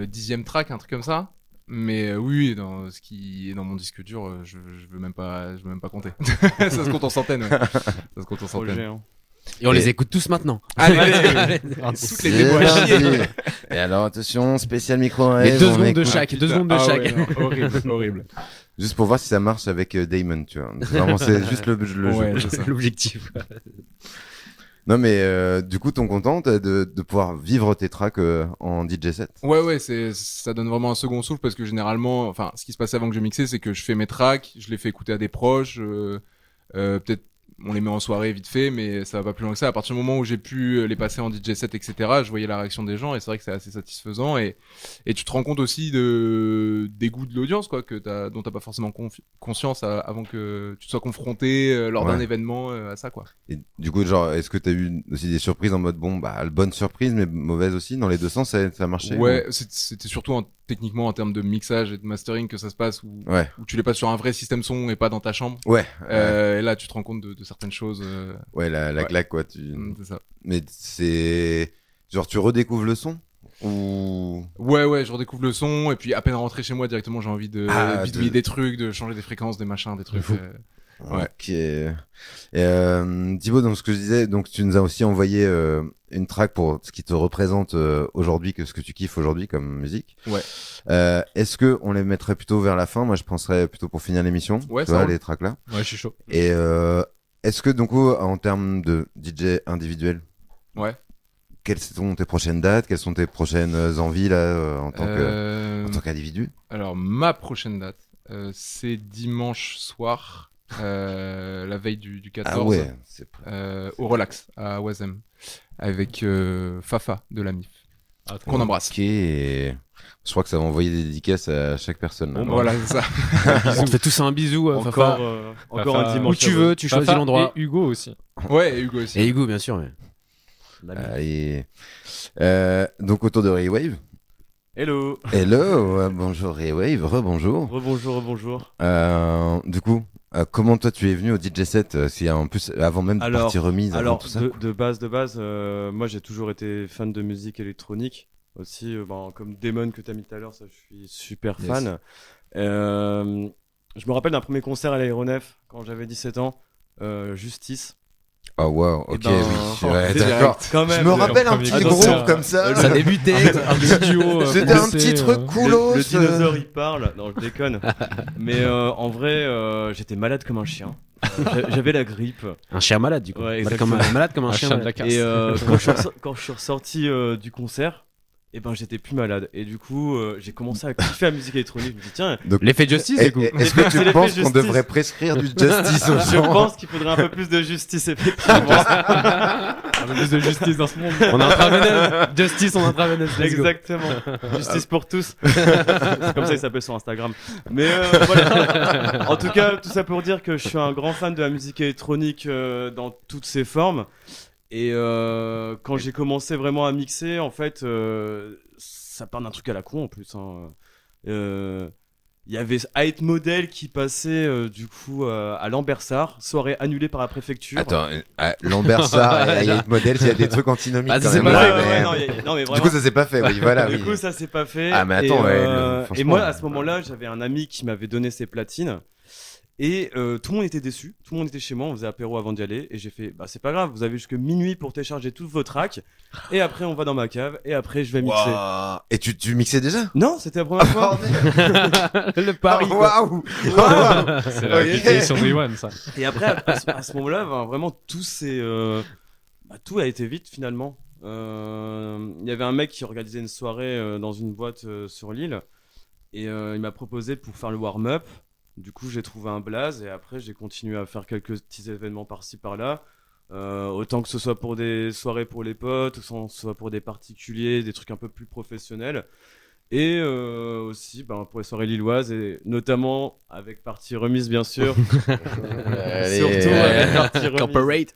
10e track, un truc comme ça. Mais oui, dans ce qui est dans mon disque dur, je veux même pas compter. Ça se compte en centaines. Ouais. Ça se compte en Projet, centaines. hein. Et on les écoute tous maintenant. Allez, toutes les démos à chier. Et alors, attention, spécial micro. Mais 2 on secondes de écoute. chaque, 2 secondes de Ah chaque. ouais, non, horrible. Juste pour voir si ça marche avec Damon, tu vois. Vraiment, c'est juste le Ouais, jeu. c'est ça. L'objectif. Non, mais du coup, t'es content de pouvoir vivre tes tracks en DJ set? Ouais, ça donne vraiment un second souffle parce que généralement, enfin, ce qui se passait avant que je mixais, c'est que je fais mes tracks, je les fais écouter à des proches, peut-être on les met en soirée vite fait, mais ça va pas plus loin que ça. À partir du moment où j'ai pu les passer en DJ set, etc., je voyais la réaction des gens et c'est vrai que c'est assez satisfaisant et tu te rends compte aussi des goûts de l'audience, quoi, dont t'as pas forcément conscience avant que tu te sois confronté lors d'un événement à ça, quoi. Et du coup, genre, est-ce que t'as eu aussi des surprises en mode, bon, bah, bonne surprise, mais mauvaise aussi, dans les deux sens, ça a marché? Ouais, c'était surtout techniquement en termes de mixage et de mastering que ça se passe où tu les passes sur un vrai système son et pas dans ta chambre. Ouais. Et là, tu te rends compte de certaines choses. Ouais, la claque, quoi. C'est ça. Mais c'est genre, tu redécouvres le son ou... Ouais, je redécouvre le son et puis à peine rentré chez moi directement, j'ai envie de bidouiller des trucs, de changer des fréquences, des machins, des trucs. Ouais. Ok. Thibaut, donc ce que je disais, donc tu nous as aussi envoyé une track pour ce qui te représente aujourd'hui, que ce que tu kiffes aujourd'hui comme musique. Ouais. Est-ce que on les mettrait plutôt vers la fin? Moi, je penserais plutôt pour finir l'émission. Ouais, tu ça vois, roule. les tracks là. Ouais, je suis chaud. Et est-ce que donc en termes de DJ individuel, Ouais. quelles sont tes prochaines dates? Quelles sont tes prochaines envies là en tant qu'individu? Alors ma prochaine date, c'est dimanche soir. La veille du 14 Ah ouais, au Relax à Oisem avec Fafa de la MIF qu'on embrasse. Ok. Je crois que ça va envoyer des dédicaces à chaque personne. Là. Bon, voilà, c'est ça. On te fait tous un bisou, Fafa. Encore Fafa, un dimanche. Où tu veux, tu choisis Fafa l'endroit. Et Hugo aussi. Ouais, et Hugo aussi. Et Hugo, bien sûr. Mais... Allez. Donc autour de Raywave. Hello. Hello, bonjour Raywave, rebonjour. Rebonjour. Du coup, comment toi tu es venu au DJ set si en plus avant même de partie remise, avant Alors tout ça. de base, moi j'ai toujours été fan de musique électronique aussi, comme Damon que t'as mis tout à l'heure, ça je suis super Yes. fan. Je me rappelle d'un premier concert à l'Aéronef quand j'avais 17 ans, Justice. Oh wow, Eh ok, ben, oui, ouais, c'est d'accord. Quand même. Je me rappelle un premier petit concert. groupe comme ça. Ça débutait. Un petit duo. C'était un petit truc coolos. Le dinosaure il parle, non je déconne. Mais en vrai, j'étais malade comme un chien. J'avais la grippe. Un chien malade, du coup. Ouais, malade comme un Un chien chien de malade. la casse. Et quand je suis ressorti du concert, et ben j'étais plus malade. Et du coup, j'ai commencé à kiffer la musique électronique. Je me dis tiens, L'effet Justice, du coup. Est-ce que C'est tu l'effet penses qu'on justice. devrait prescrire du justice aux je gens? pense qu'il faudrait un peu plus de justice effectivement. Un peu plus de justice dans ce monde. On a intraveineux. Justice, on a intraveineux. Let's go. Exactement. Justice pour tous. C'est comme ça il s'appelle sur Instagram. Mais voilà. En tout cas, tout ça pour dire que je suis un grand fan de la musique électronique dans toutes ses formes. Et quand j'ai commencé vraiment à mixer, en fait, ça part d'un truc à la con en plus. Il y avait Height Model qui passait du coup à Lambersart, soirée annulée par la préfecture. Attends, Lambersart et Hayat Model, il y a des trucs antinomiques Ah, quand c'est même. pas là, vrai, mais- non, non, mais Du vraiment. coup, ça s'est pas fait, oui, voilà. Du oui. coup, ça s'est pas fait. Ah, mais attends, et, franchement. et moi, à ce moment-là, j'avais un ami qui m'avait donné ses platines. Et tout le monde était déçu. Tout le monde était chez moi. On faisait apéro avant d'y aller. Et j'ai fait, bah, c'est pas grave. Vous avez jusque minuit pour télécharger tous vos tracks. Et après, on va dans ma cave. Et après, je vais mixer. Waouh. Et tu mixais déjà? Non, c'était la première fois. Le pari. Oh, waouh! Waouh! C'est la Ok. qualité sur Rewan, ça. Et après, à ce moment-là, vraiment, tout a été vite finalement. Il y avait un mec qui organisait une soirée dans une boîte sur l'île. Et il m'a proposé pour faire le warm-up. Du coup, j'ai trouvé un blaze et après, j'ai continué à faire quelques petits événements par-ci par-là. Autant que ce soit pour des soirées pour les potes, ou que ce soit pour des particuliers, des trucs un peu plus professionnels. Et aussi pour les soirées lilloises, et notamment avec partie remise, bien sûr. Surtout avec partie remise. Corporate.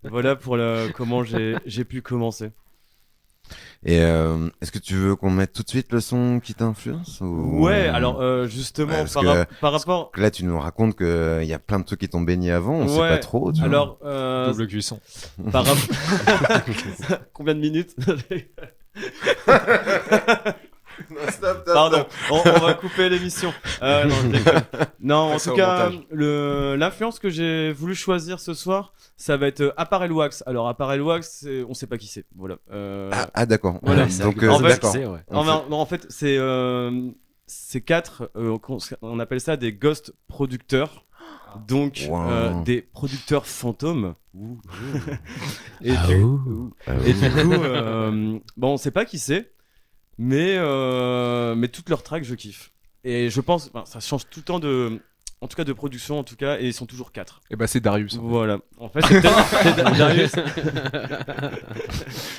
Voilà pour comment j'ai pu commencer. Et est-ce que tu veux qu'on mette tout de suite le son qui t'influence ou... Ouais, alors justement, par rapport... Là, tu nous racontes qu'il y a plein de trucs qui t'ont baigné avant, on sait pas trop. Tu alors, double cuisson. Par combien de minutes? Non, stop, Pardon, on va couper l'émission. Non, je déconne. Non, en Ça tout au cas, montage. l'influence que j'ai voulu choisir ce soir, ça va être Apparel Wax. Alors, Apparel Wax, on sait pas qui c'est. Voilà. D'accord. Voilà. Donc, En fait, d'accord. En fait, c'est 4, on appelle ça des ghost producteurs. Donc, Wow. des producteurs fantômes. Et Ah, du ouh. et du coup, on sait pas qui c'est, mais toutes leurs tracks, je kiffe. Et je pense, ça change tout le temps en tout cas de production, en tout cas, et ils sont toujours 4. Et bah c'est Darius. Voilà. En fait, c'est peut-être Darius.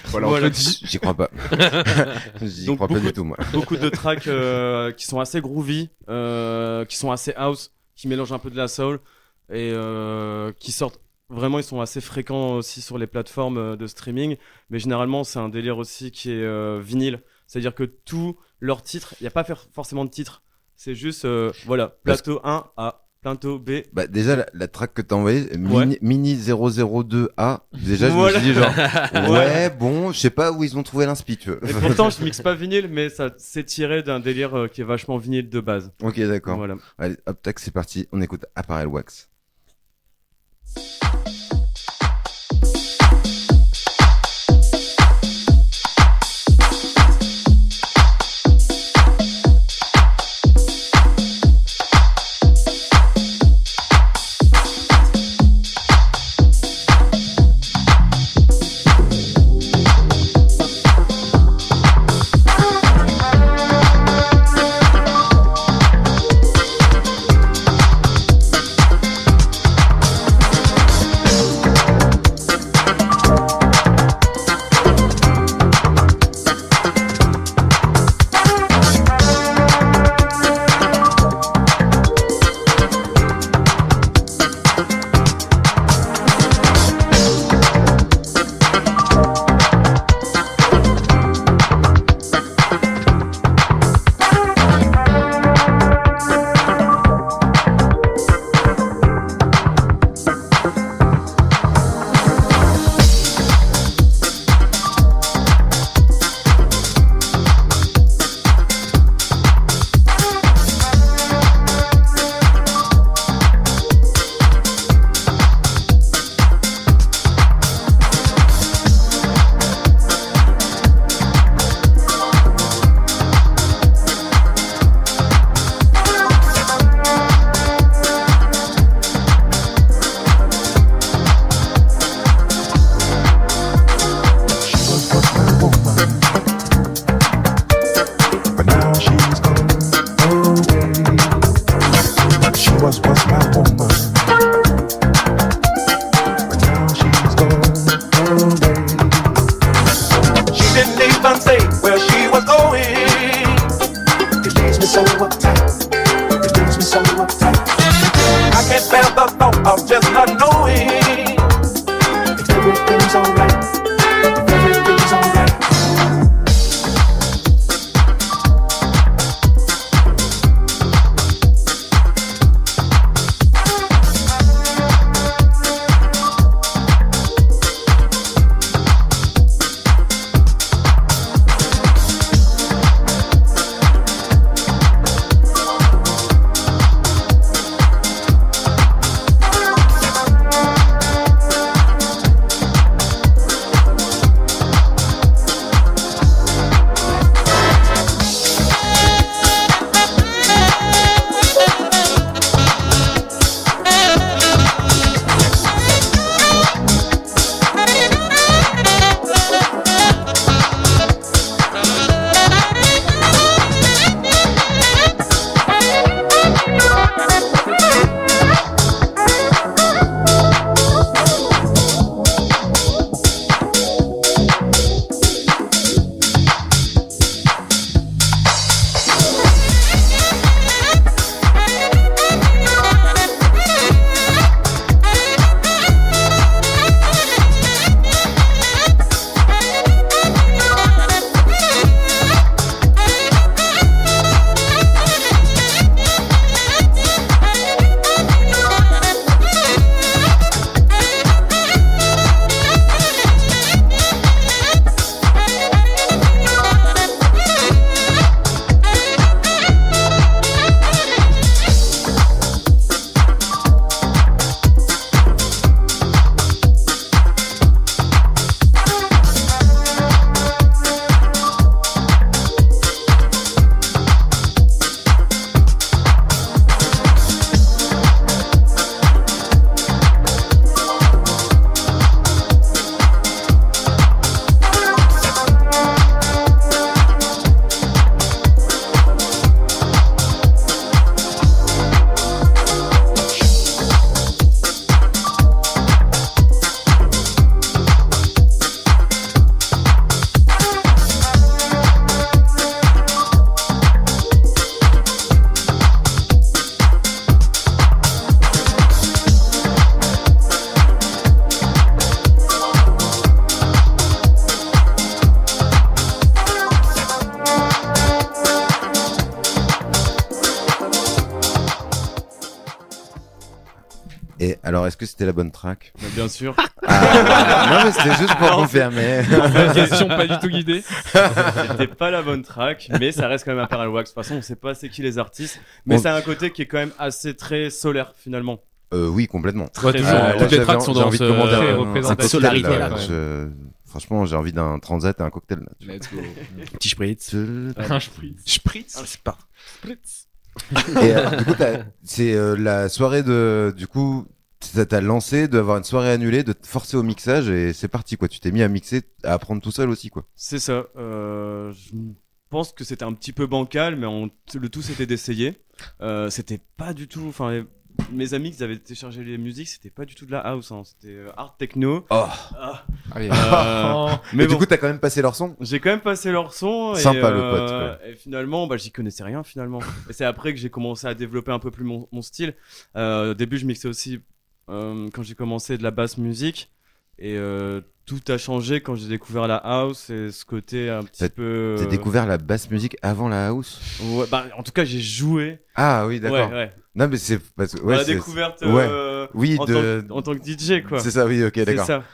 Voilà, on te le dit. J'y crois pas. J'y Donc, crois pas beaucoup- du tout, moi. Beaucoup de tracks qui sont assez groovy, qui sont assez house, qui mélangent un peu de la soul, et qui sortent. Vraiment, ils sont assez fréquents aussi sur les plateformes de streaming, mais généralement, c'est un délire aussi qui est vinyle. C'est-à-dire que tous leurs titres, il n'y a pas forcément de titre. C'est juste, voilà, plateau 1 A, plateau B. Bah, déjà, la track que t'as envoyée, Ouais. Mini 002A, déjà, je Voilà. me suis dit genre, ouais, bon, je sais pas où ils ont trouvé l'inspi, tu vois. Et pourtant, je mixe pas vinyle, mais ça s'est tiré d'un délire qui est vachement vinyle de base. Ok, d'accord. Voilà. Allez, hop, tac, c'est parti. On écoute Apparel Wax. Et alors, est-ce que c'était la bonne track? Mais bien sûr. Non, mais c'était juste pour confirmer. Question pas du tout guidée. C'était pas la bonne track, mais ça reste quand même Imperial Wax. De toute façon, on sait pas c'est qui les artistes, mais ça a un côté qui est quand même assez très solaire finalement. Oui, complètement. Ouais, toujours, toutes les tracks sont j'ai dans envie de ce- commander très un représentatif. cocktail, Solarité, là, là, quand franchement, j'ai envie d'un transat et un cocktail. Là, tu vois. Let's go. Petit spritz. Un spritz. Spritz. C'est pas. Et du coup, c'est la soirée du coup, ça t'a lancé d'avoir une soirée annulée, de te forcer au mixage et c'est parti quoi. Tu t'es mis à mixer, à apprendre tout seul aussi quoi. C'est ça. Je pense que c'était un petit peu bancal, mais le tout c'était d'essayer. C'était pas du tout. Enfin, mes amis qui avaient téléchargé les musiques, c'était pas du tout de la house, hein. C'était hard techno. Oh. Ah. Ah oui. Mais Et du bon, coup, t'as quand même passé leur son. j'ai quand même passé leur son. Sympa, et, le pote, quoi. Et finalement, j'y connaissais rien finalement. Et c'est après que j'ai commencé à développer un peu plus mon style. Au début, je mixais aussi quand j'ai commencé de la basse musique. Et tout a changé quand j'ai découvert la house et ce côté un petit peu. T'as découvert la basse musique avant la house. Ouais, en tout cas, j'ai joué. Ah oui, d'accord. Ouais. Non, mais c'est parce que Dans la c'est- découverte Oui, en tant que DJ, quoi. C'est ça, oui, ok, C'est d'accord. ça.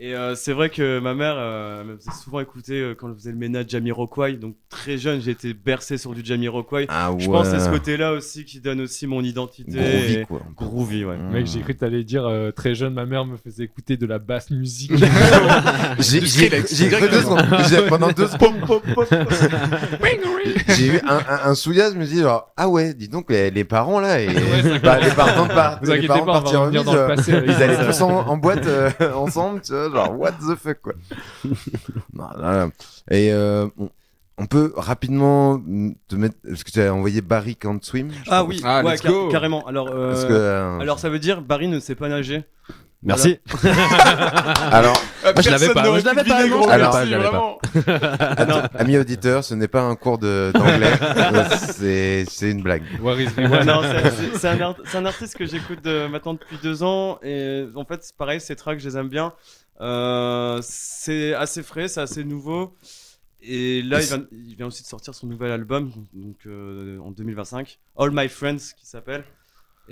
Et c'est vrai que ma mère me faisait souvent écouter quand elle faisait le ménage Jamiroquai. Donc très jeune, j'ai été bercé sur du Jamiroquai. Ah ouais. Je pense que c'est ce côté-là aussi qui donne aussi mon identité. Groovy, et- quoi. Groovy, ouais. Mec, j'ai cru que t'allais dire très jeune, ma mère me faisait écouter de la basse musique. J'ai cru 2 secondes. Pendant 2 secondes. J'ai eu un souillage, je me dis genre, ah ouais, dis donc les parents là, et les parents Vous inquiétez pas, on va partir revenir dans le passé avec ils ça. allaient tous en boîte ensemble, tu vois, genre what the fuck quoi. Non, là. Et on peut rapidement te mettre, parce que tu as envoyé Barry Can't Swim. je Ah crois. oui, Ah, ouais, let's go. carrément. Alors, Parce que alors ça veut dire Barry ne sait pas nager. Merci. alors, Moi, je l'avais pas. Moi, je l'avais pas. Non, je l'avais Alors, pas. Je l'avais pas. amis auditeurs, ce n'est pas un cours d'anglais, c'est une blague. What is Ouais, non, c'est un artiste que j'écoute maintenant depuis 2 ans et en fait c'est pareil, ces tracks je les aime bien. C'est assez frais, c'est assez nouveau et là il vient aussi de sortir son nouvel album donc en 2025, All My Friends qui s'appelle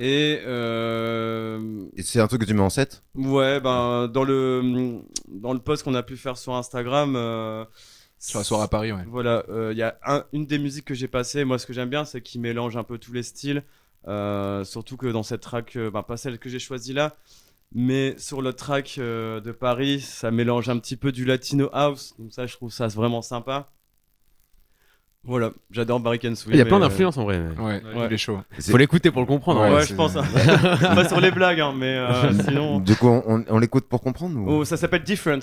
et Et c'est un truc que tu mets en 7 ouais dans le post qu'on a pu faire sur Instagram. Sur la soirée à Paris, ouais. Voilà, il y a une des musiques que j'ai passées. Moi, ce que j'aime bien, c'est qu'il mélange un peu tous les styles. Surtout que dans cette track, pas celle que j'ai choisie là, mais sur le track de Paris, ça mélange un petit peu du latino house. Donc ça, je trouve ça vraiment sympa. Voilà, j'adore Barry Can Swim. Il y a plein d'influences en vrai. Ouais, il est chaud. Faut l'écouter pour le comprendre. Ouais, en vrai. je pense. Pas sur les blagues, hein, mais sinon. Du coup, on l'écoute pour comprendre ou... Oh, ça s'appelle Different.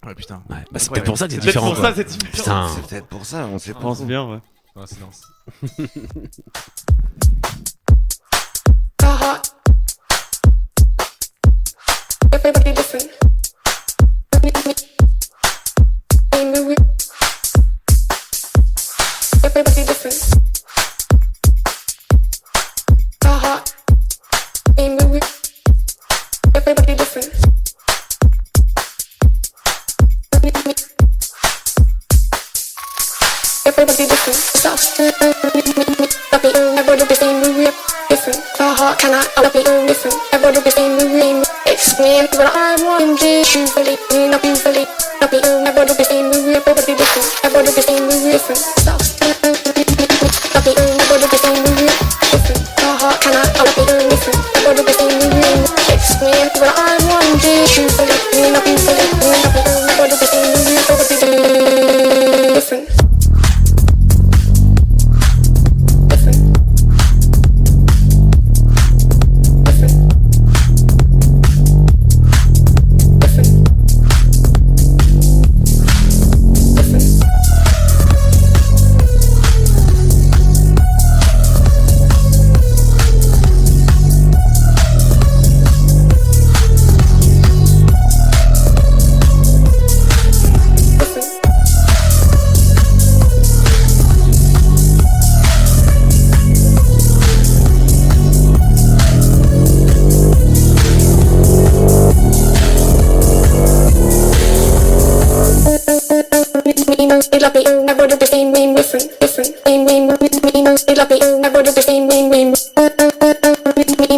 Ouais, putain. Ouais, bah, c'est Ouais. peut-être pour ça que c'est Peut-être différent. pour quoi. ça, c'est différent. Putain. C'est peut-être pour ça, on sait Je pas. pense bien, ouais. Un silence. Everybody listen. Everybody listen. Everybody listen. Everybody listen. Stop. Everybody listen. Listen. Can I listen? Everybody listen. Explain what I want. Usually, not usually. Everybody listen. Everybody listen. Everybody listen. Stop. Everybody listen. Listen. Can I listen? Everybody listen. Explain what I want. Usually, not usually. Everybody listen. Everybody listen.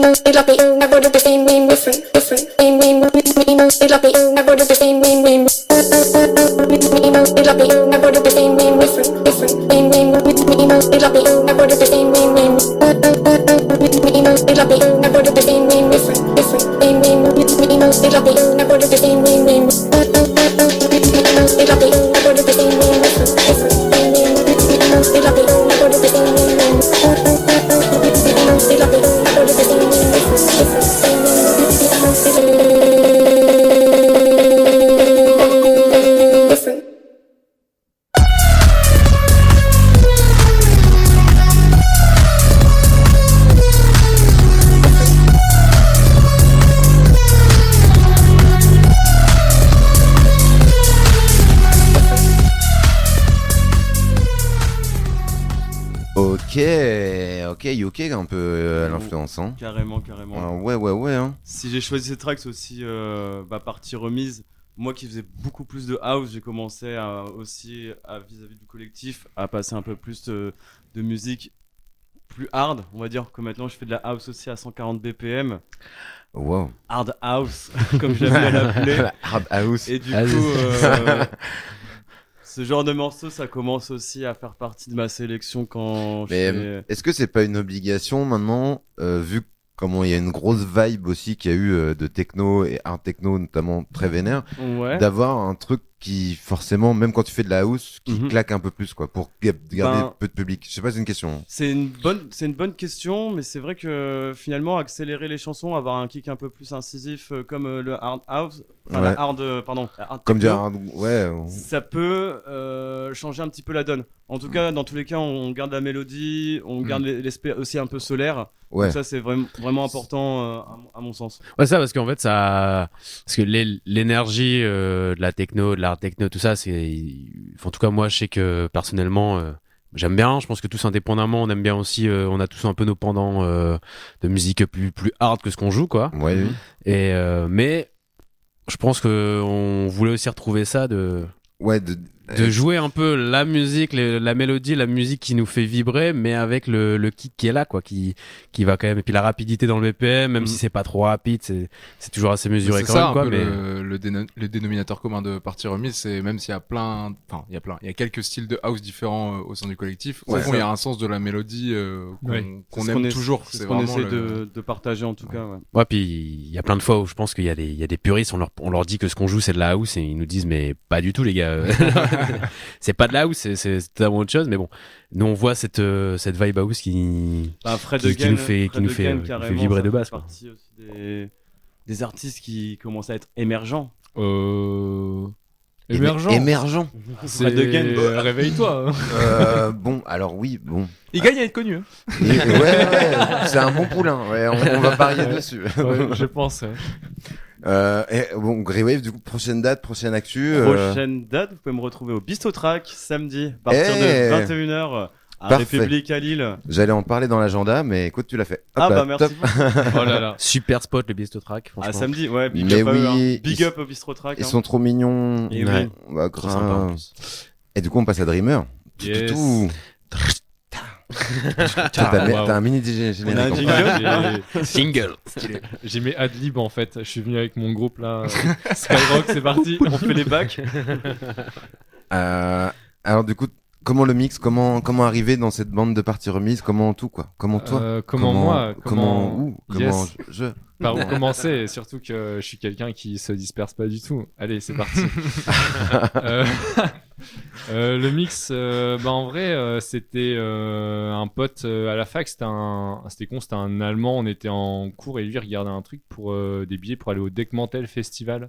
Everybody Ok, UK un peu à l'influence. Hein. Carrément. Ouais. Hein. Si j'ai choisi ces tracks, c'est aussi partie remise. Moi qui faisais beaucoup plus de house, j'ai commencé vis-à-vis du collectif à passer un peu plus de musique plus hard, on va dire que maintenant je fais de la house aussi à 140 BPM. Wow. Hard house, comme j'aime bien l'appeler. Hard house. Et du coup, ce genre de morceau, ça commence aussi à faire partie de ma sélection quand je fais... Est-ce que c'est pas une obligation maintenant, vu comment il y a une grosse vibe aussi qu'il y a eu de techno et hard techno notamment très vénère, d'avoir un truc qui forcément, même quand tu fais de la house, qui claque un peu plus quoi, pour garder peu de public. Je sais pas, c'est une question. C'est une bonne question, mais c'est vrai que finalement accélérer les chansons, avoir un kick un peu plus incisif comme le hard house, la hard comme techno, hard, ça peut changer un petit peu la donne. En tout cas, dans tous les cas, on garde la mélodie, on garde l'aspect aussi un peu solaire. Ouais. Donc ça, c'est vraiment important à mon sens. Ouais, ça, parce qu'en fait, parce que l'énergie de la techno, de l'art techno, tout ça, en tout cas, moi, je sais que personnellement, j'aime bien. Je pense que tous indépendamment, on aime bien aussi, on a tous un peu nos pendants de musique plus hard que ce qu'on joue, quoi. Ouais. Et, mais je pense qu'on voulait aussi retrouver ça de jouer un peu la musique, la mélodie, la musique qui nous fait vibrer, mais avec le kick qui est là, quoi, qui va quand même, et puis la rapidité dans le BPM, même si c'est pas trop rapide, c'est toujours assez mesuré quand même, quoi. Mais le dénominateur commun de Partie Remise, c'est même s'il y a il y a quelques styles de house différents au sein du collectif. Au fond, il y a un sens de la mélodie qu'on aime toujours. C'est ce qu'on essaie de partager en tout cas. Ouais, puis il y a plein de fois où je pense qu'il y a des puristes, on leur dit que ce qu'on joue c'est de la house et ils nous disent mais pas du tout les gars. C'est pas de la house, c'est totalement autre chose, mais bon, nous on voit cette vibe house qui nous fait vibrer de base. Quoi. Partie aussi des artistes qui commencent à être émergents. Émergent. Fred Again, réveille-toi. Bon, alors oui, bon. Il gagne à être connu. Hein. Ouais, c'est un bon poulain. Ouais, on va parier dessus. Ouais, je pense. Et bon, Greywave, du coup, prochaine date, prochaine actu. Prochaine date, vous pouvez me retrouver au Bistro Track samedi à partir de 21h à République à Lille. J'allais en parler dans l'agenda, mais écoute, tu l'as fait. Hop là, merci beaucoup. Oh là là. Super spot le Bistro Track. À samedi, ouais, big up au Bistro Track. Ils sont trop mignons. Et oui. Bah, grave. Et du coup, on passe à Dreamer. Yes. T'as un mini DJ générique. Single. J'ai mis Adlib en fait. Je suis venu avec mon groupe là. Skyrock, c'est parti. On fait les bacs. Alors du coup, comment le mix, comment arriver dans cette bande de Partie Remise, comment tout quoi, comment toi, comment je. Par où commencer, surtout que je suis quelqu'un qui se disperse pas du tout. Allez, c'est parti. Le mix, en vrai, c'était un pote à la fac, c'était un Allemand, on était en cours et lui regardait un truc pour des billets pour aller au Deckmantel Festival,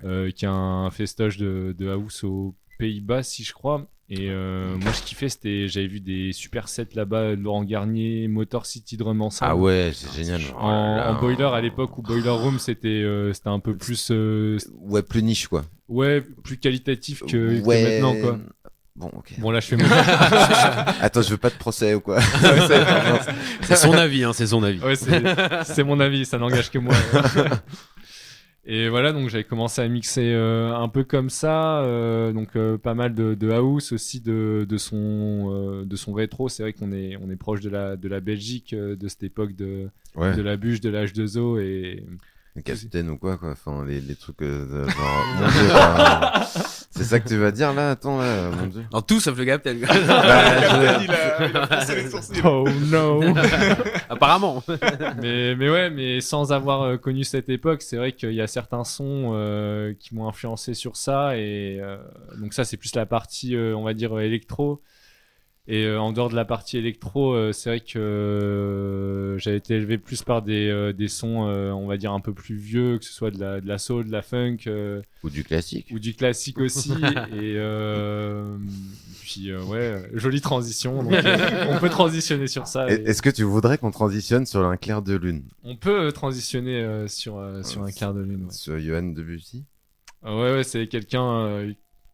qui est un festoche de house aux Pays-Bas, si je crois. Et moi, je kiffais, j'avais vu des super sets là-bas, Laurent Garnier, Motor City Drum ensemble. Ah ouais, c'est génial. En boiler à l'époque où Boiler Room c'était un peu plus ouais, plus niche quoi. Ouais, plus qualitatif que maintenant quoi. Bon, ok. Bon là je fais mon Attends, je veux pas de procès ou quoi. C'est son avis, hein, c'est son avis. Ouais, c'est mon avis, ça n'engage que moi. Et voilà, donc j'avais commencé à mixer un peu comme ça, donc pas mal de house aussi, de son rétro. C'est vrai qu'on est proche de la Belgique, de cette époque de la bûche, de l'H2O Capitaine ou quoi, enfin les trucs genre mon Dieu, enfin, c'est ça que tu vas dire là, attends là, mon Dieu. Non, tout sauf le Capitaine. Il a froncé les sourcils. Oh no. Apparemment. mais sans avoir connu cette époque, c'est vrai qu'il y a certains sons qui m'ont influencé sur ça, et donc ça c'est plus la partie on va dire électro. Et en dehors de la partie électro, c'est vrai que j'avais été élevé plus par des sons, on va dire un peu plus vieux, que ce soit de la soul, de la funk, Ou du classique. ou du classique aussi. Et puis ouais, jolie transition. Donc, on peut transitionner sur ça. Et Est-ce que tu voudrais qu'on transitionne sur un clair de lune on peut transitionner sur un quart de lune. Ouais. sur Johan Debussy? Ouais, c'est quelqu'un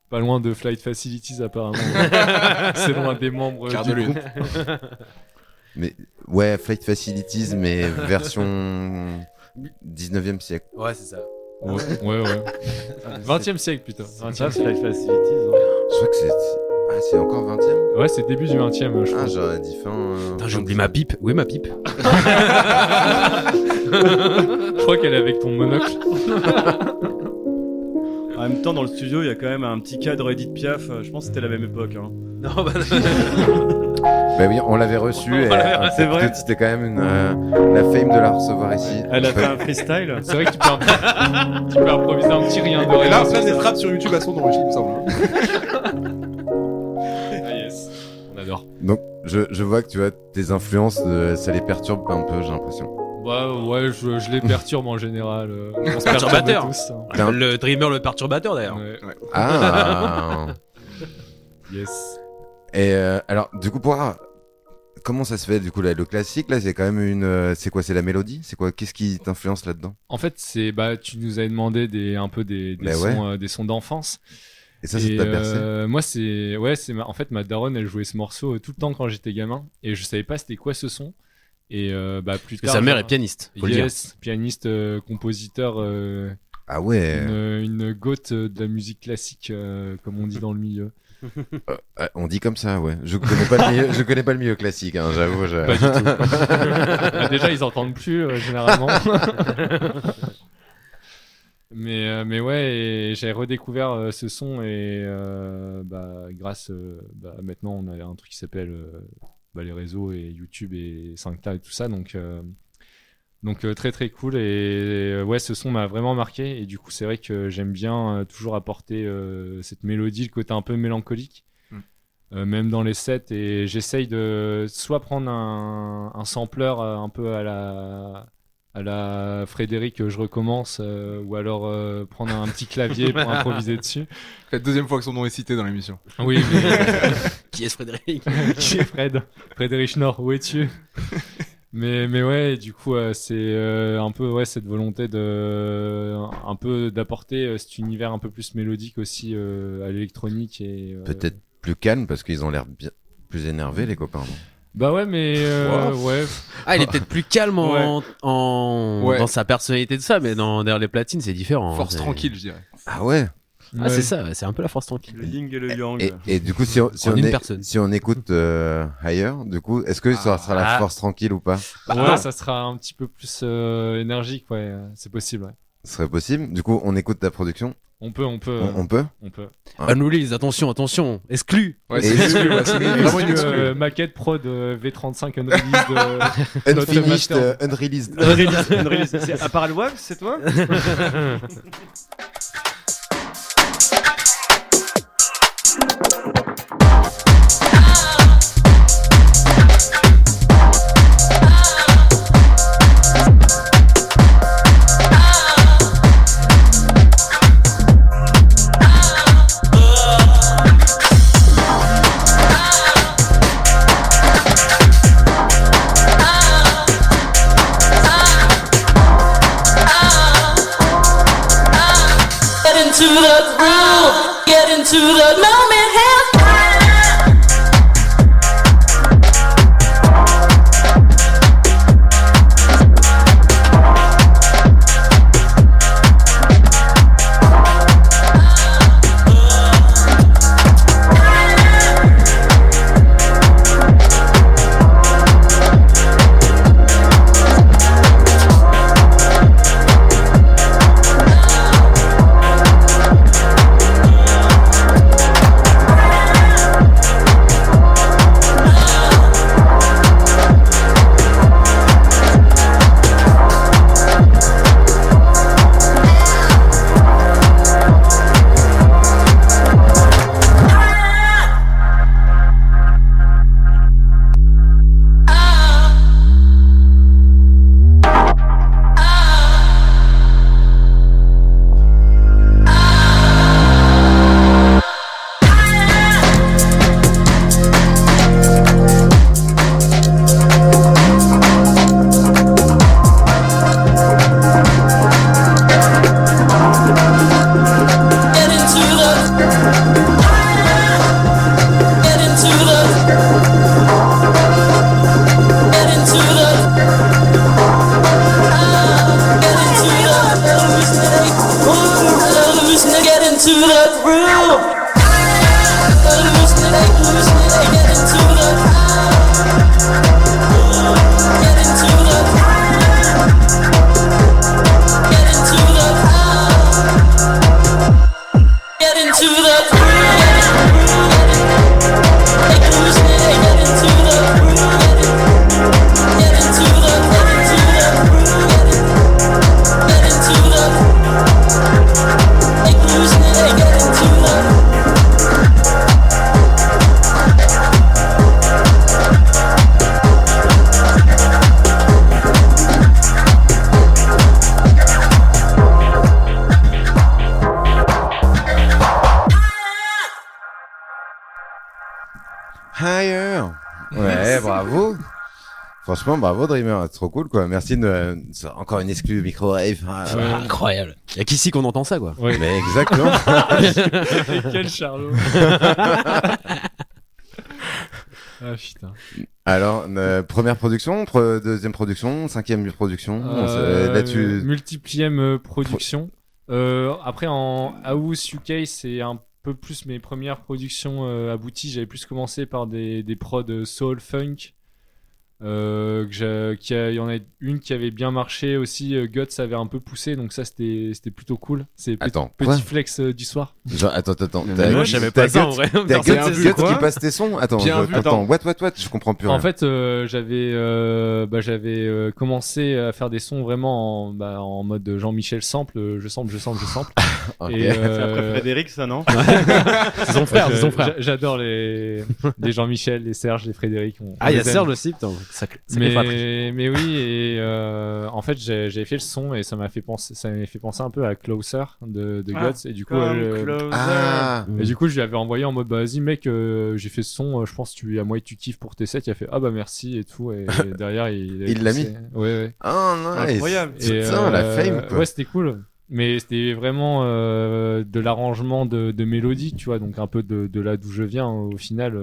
pas loin de Flight Facilities apparemment. C'est loin des membres Quart du de lune. groupe. Mais ouais, Flight Facilities, mais version 19e siècle. Ouais, c'est ça. Ouais. 20e siècle plutôt. Ça, 20e c'est Life Facilities. Hein. Je crois que c'est encore 20e. Ouais, c'est début du 20e, je Ah, crois. j'aurais dit fin. Putain, j'ai oublié ma pipe. Où est ma pipe? Je crois qu'elle est avec ton monocle. En même temps, dans le studio, il y a quand même un petit cadre Edith Piaf. Je pense que c'était la même époque. Hein. Non, bah. Bah oui, on l'avait reçu. Et, c'est vrai. C'était quand même la fame de la recevoir ici. Elle a fait un freestyle. C'est vrai que tu peux improviser un petit rien de Et rien. là, après, des frappes sur YouTube à son origine, il me semble. Ah yes, on adore. Donc, je vois que tu vois tes influences, ça les perturbe un peu, j'ai l'impression. Ouais, je les perturbe en général. On se Perturbateur. perturbe tous. Hein. T'es un- Le Dreamer, le perturbateur d'ailleurs. Ouais. Ah. Yes. Et alors, du coup, comment ça se fait du coup là, le classique là, c'est quand même c'est quoi, c'est la mélodie, c'est quoi, qu'est-ce qui t'influence là-dedans? En fait, tu nous avais demandé un peu des Bah sons, ouais. des sons d'enfance. Et ça t'a percé? Moi, en fait, ma daronne, elle jouait ce morceau tout le temps quand j'étais gamin, et je savais pas c'était quoi ce son. Et plus Parce que tard, sa mère est pianiste, faut le dire. yes, pianiste, compositeur, Ah ouais. une goth de la musique classique, comme on dit dans le milieu. On dit comme ça, ouais. Je connais pas le milieu, je connais pas le milieu classique, hein, j'avoue. Pas du tout. Bah, déjà, ils entendent plus généralement. Mais ouais, et j'avais redécouvert ce son, et grâce maintenant on a un truc qui s'appelle les réseaux et YouTube et 5K et tout ça, donc très très cool, et ouais, ce son m'a vraiment marqué, et du coup c'est vrai que j'aime bien toujours apporter cette mélodie, le côté un peu mélancolique, même dans les sets, et j'essaye de soit prendre un sampler un peu à la Frédéric, je recommence, ou alors prendre un petit clavier pour improviser dessus. C'est la deuxième fois que son nom est cité dans l'émission. Oui, mais Qui est ce Frédéric? qui est Frédéric Schnorr, où es-tu? mais ouais, du coup c'est un peu cette volonté un peu d'apporter cet univers un peu plus mélodique aussi à l'électronique, et Peut-être plus calme parce qu'ils ont l'air bien plus énervés les copains. Non? bah ouais, mais ouais. Ah, il est peut-être plus calme Ouais. dans sa personnalité de ça, mais derrière les platines, c'est différent. hein, Force c'est- tranquille, je dirais. Ah ouais. Ah, c'est ça, c'est un peu la force tranquille. Le yin et le yang. Et du coup, si on une personne. si on écoute Higher, du coup, est-ce que ça sera la force tranquille ou pas? Ouais, ça sera un petit peu plus énergique, ouais, c'est possible, ouais. Ce serait possible. Du coup, on écoute ta production. On peut. On peut. Unrelease, attention, exclu. Ouais, Et- c'est exclu, ouais, c'est vraiment une exclu. Maquette prod V35 unreleased. Notre Unfinished, master. unreleased. Unreleased. C'est à part le WAV, c'est toi? Get into the groove, get into the moment. Ouais, bravo. Franchement, bravo Dreamer, c'est trop cool quoi. Merci de encore une exclue micro rave. Incroyable. Y a qu'ici qu'on entend ça, quoi. Ouais. Mais exactement. Quel charlot. Ah putain. Alors, première production, deuxième production, cinquième production. Là, tu... Multiplième production. Après, en House UK, c'est un peu plus mes premières productions abouties. J'avais plus commencé par des prods soul funk. Il y en a une qui avait bien marché aussi. Guts avait un peu poussé, donc ça c'était plutôt cool. C'est Attends, petit quoi flex du soir. Genre, attends. Moi, je savais pas ça en vrai. T'as Personne Guts sait qui passe tes sons. Attends, what, je comprends plus rien. En fait, j'avais commencé à faire des sons vraiment en mode Jean-Michel sample. Je sample. Ok. Et, C'est après Frédéric, ça, non? C'est son frère, c'est son frère. J'adore les Jean-Michel, les Serge, les Frédéric. Ah, il y a les aime. Serge aussi, putain. Mais oui, et en fait j'avais fait le son et ça m'a fait penser un peu à Closer de Guts, et du coup et du coup je lui avais envoyé en mode bah vas-y mec, j'ai fait ce son, je pense il y a moyen que tu kiffes pour tes sets. Il a fait ah bah merci et tout, et derrière il l'a mis. Ouais. Oh nice. Incroyable. Putain, la fame quoi. Ouais, c'était cool. Mais c'était vraiment de l'arrangement de mélodie, tu vois, donc un peu de là d'où je viens au final.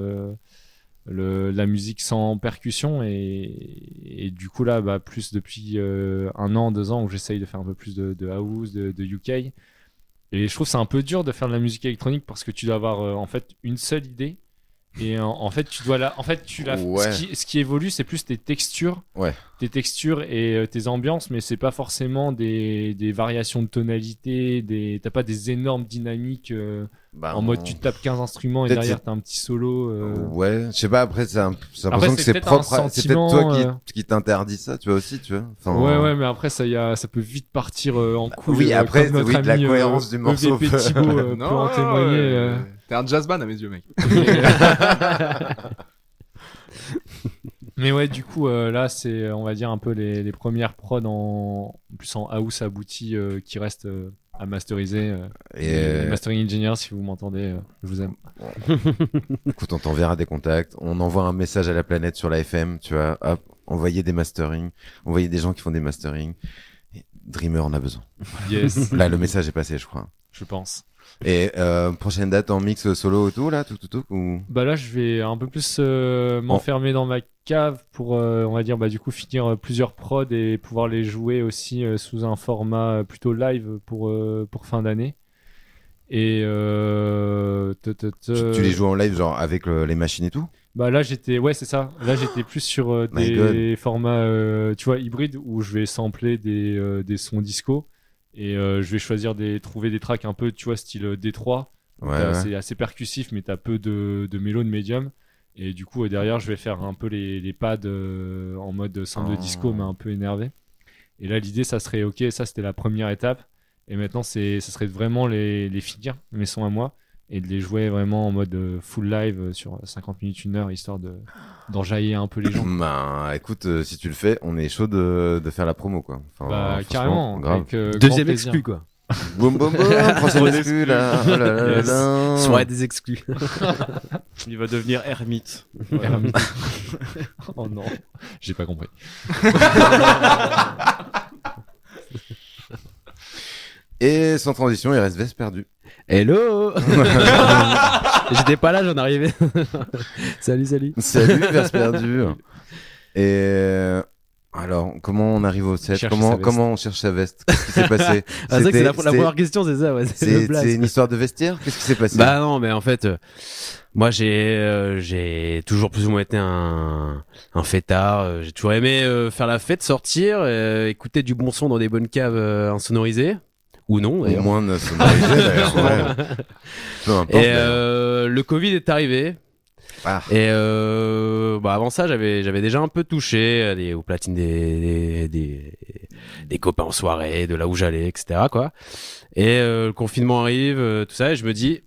La musique sans percussion, et du coup là plus depuis 1 an, 2 ans où j'essaye de faire un peu plus de house, de UK, et je trouve c'est un peu dur de faire de la musique électronique parce que tu dois avoir en fait une seule idée, et en fait tu dois ce qui évolue c'est plus tes textures et tes ambiances, mais c'est pas forcément des variations de tonalité, t'as pas des énormes dynamiques en mode tu tapes 15 instruments et Peut-être derrière t'as un petit solo. Ouais, je sais pas, après j'ai l'impression que c'est propre, c'est peut-être toi qui t'interdis ça, tu vois aussi, tu vois. Enfin, ouais, mais après ça peut vite partir en couille. Oui, après comme notre de la ami, cohérence du morceau. EVP Thibaut peut en témoigner. T'es un jazz band à mes yeux, mec. Mais ouais, du coup là c'est on va dire un peu les premières prods en plus en house abouti qui restent à masteriser. Et mastering engineer, si vous m'entendez, je vous aime. Écoute, on t'enverra des contacts, on envoie un message à la planète sur la FM, tu vois, hop, envoyer des masterings, envoyer des gens qui font des masterings. Et Dreamer en a besoin. Yes. Là, le message est passé, je crois. Je pense. Et prochaine date en mix solo et tout, là, tout ou... Bah là, je vais un peu plus m'enfermer dans ma cave pour, on va dire, du coup, finir plusieurs prods et pouvoir les jouer aussi sous un format plutôt live pour fin d'année. Et tu les joues en live, genre avec les machines et tout? Bah là, ouais, c'est ça. Là, j'étais plus sur des formats, tu vois, hybrides où je vais sampler des sons disco. Et je vais trouver des tracks un peu, tu vois, style D3. C'est assez percussif, mais t'as peu de mélo, de médium. Et du coup, derrière, je vais faire un peu les pads en mode sample de disco, mais un peu énervé. Et là, l'idée, ça serait, ok, ça c'était la première étape. Et maintenant, ça serait vraiment les finir, mes sons à moi, et de les jouer vraiment en mode full live sur 50 minutes, 1 heure, histoire d'enjailler un peu les gens. Bah écoute, si tu le fais, on est chaud de faire la promo, quoi. Enfin, carrément, grave. avec deuxième exclu, quoi. Boum boum boum, prochaine exclu là. Oh là là. Soirée des exclus. Il va devenir ermite. Ermite. Oh non, j'ai pas compris. Et sans transition, il reste Veste Perdu. Hello. J'étais pas là, j'en arrivais. Salut. Salut Veste Perdu. Et alors, comment on arrive au set? Comment on cherche sa veste? Qu'est-ce qui s'est passé? C'est vrai que c'est la première question, c'est ça. Ouais, c'est une histoire de vestiaire? Qu'est-ce qui s'est passé? Bah non, mais en fait, moi j'ai toujours plus ou moins été un fêtard. J'ai toujours aimé faire la fête, sortir, écouter du bon son dans des bonnes caves insonorisées. Ou non, au moins sonorisé d'ailleurs. Ouais. Peu importe, et le Covid est arrivé. Ah. Et avant ça, j'avais déjà un peu touché aux platines des copains en soirée, de là où j'allais, etc. quoi. Et le confinement arrive, tout ça, et je me dis,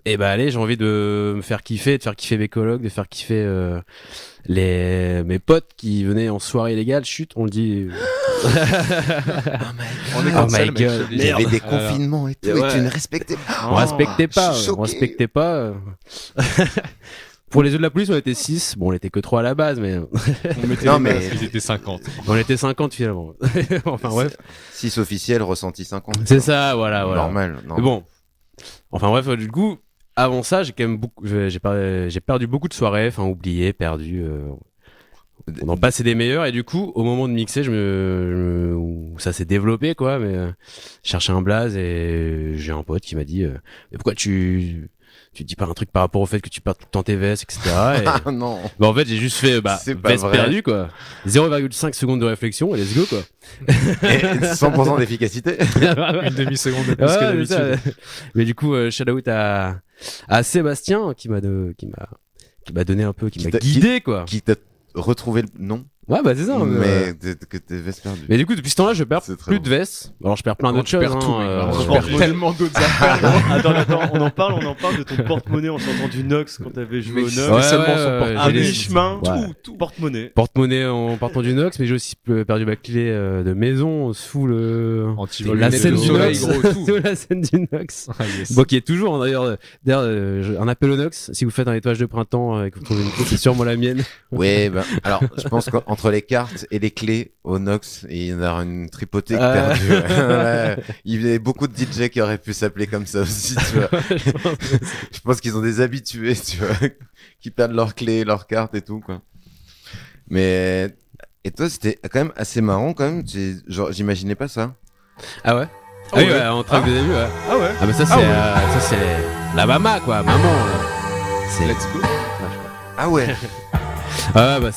allez, j'ai envie de me faire kiffer, de faire kiffer mes colocs, de faire kiffer mes potes qui venaient en soirée illégale. Chut, on le dit. On est comme ça, God. Il y avait des confinements et tout, et tu ne respectais pas. On respectait pas. Pour les œufs de la police, on était 6. Bon, on était que 3 à la base, mais Non, mais Ils étaient 50. on était 50 finalement. Enfin, bref. 6 officiels, ressenti 50. C'est ça, voilà. Normal. Mais bon. Enfin, bref, du coup, avant ça, j'ai quand même j'ai perdu beaucoup de soirées, enfin, oublié, perdu. On en passait des meilleurs, et du coup, au moment de mixer, où ça s'est développé, quoi, mais je cherchais un blaze, et j'ai un pote qui m'a dit, mais pourquoi tu dis pas un truc par rapport au fait que tu perds tout le temps tes vestes, etc. Et, Ah non. bah, en fait, j'ai juste fait, C'est pas veste vrai. perdue, quoi. 0,5 secondes de réflexion, et let's go, quoi. Et 100% d'efficacité. Une demi-seconde de plus Ouais, que c'est ça. d'habitude. Mais du coup, shout out à Sébastien qui m'a donné un peu, qui m'a t'a- guidé, quoi. Qui t'a retrouvé le nom, Ouais, bah c'est ça. que tes vestes perdues. Mais du coup, depuis ce temps-là, je perds C'est très plus bon. de vestes. Alors, je perds plein Quand d'autres tu choses. perds tout, mec, hein, vraiment, je tu perds perds tellement d'autres affaires. Attends, on en parle de ton porte-monnaie en sortant du Nox quand t'avais joué au Nox. Ouais, seulement ouais, son ouais, porte-monnaie. j'ai Un les- mi-chemin, Ouais. tout porte-monnaie. porte-monnaie en partant du Nox, mais j'ai aussi perdu ma clé de maison sous Anti-vol, la lunettes scène de du soleil, Nox. gros, tout. Sous la scène du Nox. Ah, yes. Bon, qui est toujours, d'ailleurs, un appel au Nox. Si vous faites un nettoyage de printemps et que vous trouvez une clé, c'est sûrement la mienne. Ouais, ben, alors, je pense qu'entre les cartes et les clés au Nox, il y en a une tripotée Ah. perdue. Ouais. Il y avait beaucoup de DJ qui auraient pu s'appeler comme ça aussi, tu vois. Je pense qu'ils ont des habitués, tu vois, qui perdent leurs clés, leurs cartes et tout, quoi. Mais, et toi, c'était quand même assez marrant, quand même. Genre, j'imaginais pas ça. Ah ouais? Ah oui, ouais. ouais, en train de début, ouais. Ah ouais. Ah, mais ça, c'est la mama, quoi, maman. C'est. Let's go. Ah ouais. Ah, bah,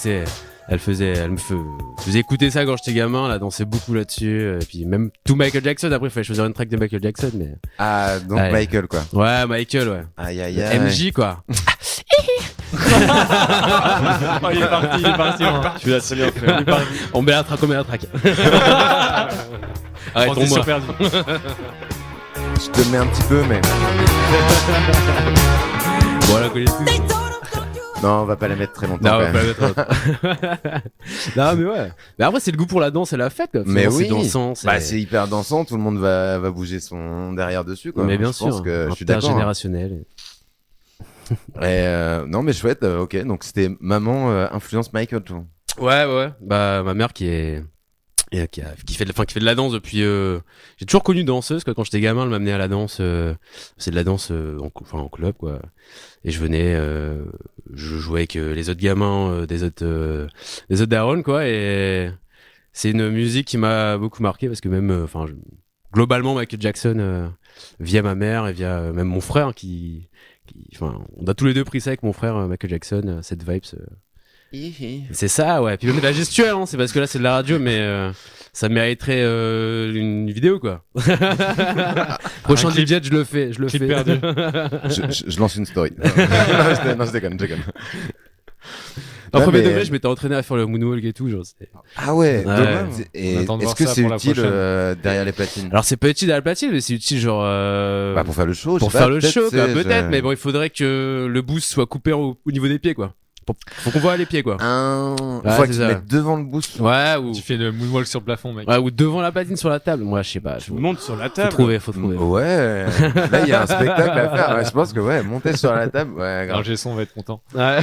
elle me faisait écouter ça quand j'étais gamin, elle a dansé beaucoup là-dessus, et puis même tout Michael Jackson, après il fallait choisir une track de Michael Jackson, mais. Ah, donc Ouais. Michael, quoi. Ouais, Michael, ouais. Aïe, aïe, aïe. MJ, quoi. Oh, il est parti. Tu l'as très bien fait. Il est parti. On met la track. Arrête, Transition on perdue. Je te mets un petit peu, mais. Bon, la connais tous. Non, on va pas la mettre très longtemps. Non, quand on va même. pas la mettre. Non, mais ouais. Mais après, c'est le goût pour la danse et la fête, quoi. Mais Souvent, oui, c'est dansant. bah, c'est hyper dansant, tout le monde va bouger son derrière dessus, quoi. Mais bien je pense sûr, que je suis d'accord. Hein. intergénérationnel. Non, mais chouette, ok. Donc c'était maman influence Michael, toi. Ouais. Bah, ma mère qui fait de la danse depuis. J'ai toujours connu danseuse, quoi. Quand j'étais gamin, elle m'amenait à la danse. C'est de la danse en club, quoi. Et je venais, je jouais avec les autres gamins des autres darons, quoi. Et c'est une musique qui m'a beaucoup marqué parce que même, globalement, Michael Jackson, via ma mère et via même mon frère, on a tous les deux pris ça avec mon frère Michael Jackson, cette vibes. C'est ça, ouais. Puis même la gestuelle, hein, c'est parce que là c'est de la radio, mais ça mériterait une vidéo, quoi. Prochain DJ, je le fais. Clip perdu. Je lance une story. Non, je déconne. En Ouais, premier mais- degré, je m'étais entraîné à faire le moonwalk et tout, genre. Ah ouais, Ouais. dommage. Et On attend de est-ce voir que ça c'est pour la utile prochaine. derrière les platines? Alors c'est pas utile à la platine, mais c'est utile genre Bah, pour faire le show, pour je sais faire pas, le peut-être, show, quoi, c'est- peut-être, je- mais bon, il faudrait que le boost soit coupé au niveau des pieds, quoi. Faut qu'on voit les pieds, quoi. Faut Ouais, que c'est tu ça. mettes devant le boost. Ouais, ou Tu fais le moonwalk sur le plafond, mec. ouais, ou devant la platine sur la table. Moi, je sais pas. Tu montes sur la Faut table. trouver. Ouais, là il y a un spectacle à faire. Ouais, je pense que monter sur la table, ouais, grave. L'ingé son va être content. Ouais.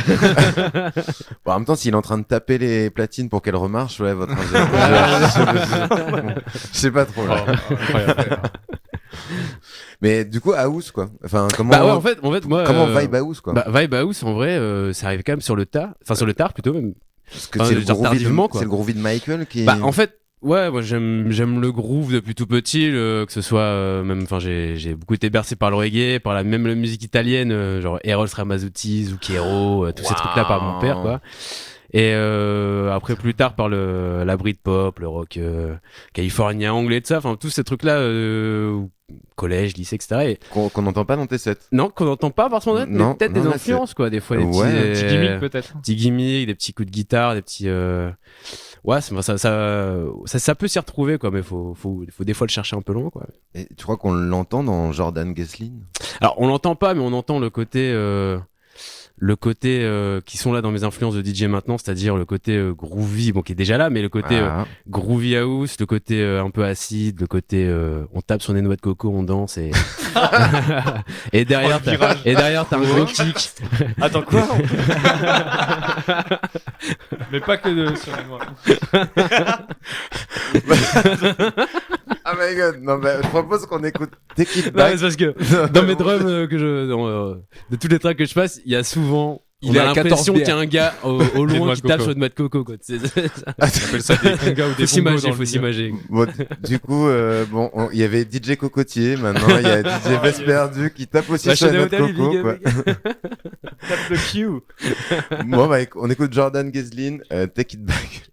Bon, en même temps, s'il est en train de taper les platines pour qu'elles remarchent, ouais, votre ingé. Je sais pas trop là. Incroyable. Mais du coup, house quoi. Enfin, comment Bah ouais, en fait, moi. comment vibe house quoi. Bah, vibe house, en vrai, ça arrive quand même sur le tard. Enfin, sur le tard plutôt même. Parce que enfin, c'est je le veux dire groovy tardivement, quoi. c'est le groovy de Michael qui. Bah, en fait, ouais, moi j'aime le groove depuis tout petit, que ce soit même, enfin j'ai beaucoup été bercé par le reggae, par même la musique italienne, genre Eros Ramazzotti, Zucchero, tous ces trucs-là par mon père, quoi. Et après plus tard par la Britpop, le rock californien, anglais, de ça, enfin tous ces trucs-là, collège, lycée, etc. Et qu'on n'entend pas dans tes sets. non, qu'on n'entend pas forcément, mais Non, peut-être non, des là, influences, quoi, des fois des Ouais, petits, Petit gimmick, peut-être. petits gimmicks, des petits coups de guitare, des petits ouais, ça peut s'y retrouver, quoi, mais faut des fois le chercher un peu loin, quoi. Et tu crois qu'on l'entend dans Jordan Geslin? Alors on l'entend pas, mais on entend le côté le côté qui sont là dans mes influences de DJ maintenant, c'est-à-dire le côté groovy, bon qui est déjà là, mais le côté groovy house, le côté un peu acide, le côté on tape sur des noix de coco, on danse et et derrière t'as un gros kick. Attends quoi? Mais pas que sur les noix. Ah my god, non mais je propose qu'on écoute Take It Non, Back. mais c'est parce que dans mes drums de tous les tracks que je passe, il y a souvent on a l'impression qu'il y a un gars au loin qui tape sur une noix de coco quoi. On appelle ça des congas ou des faut s'imager. Bon, du coup, il y avait DJ Cocotier, maintenant il y a DJ Veste Perdu qui tape aussi sur la noix de coco. Quoi. Tape le Q. Bon, bah, on écoute Jordan Geslin, Take It Back.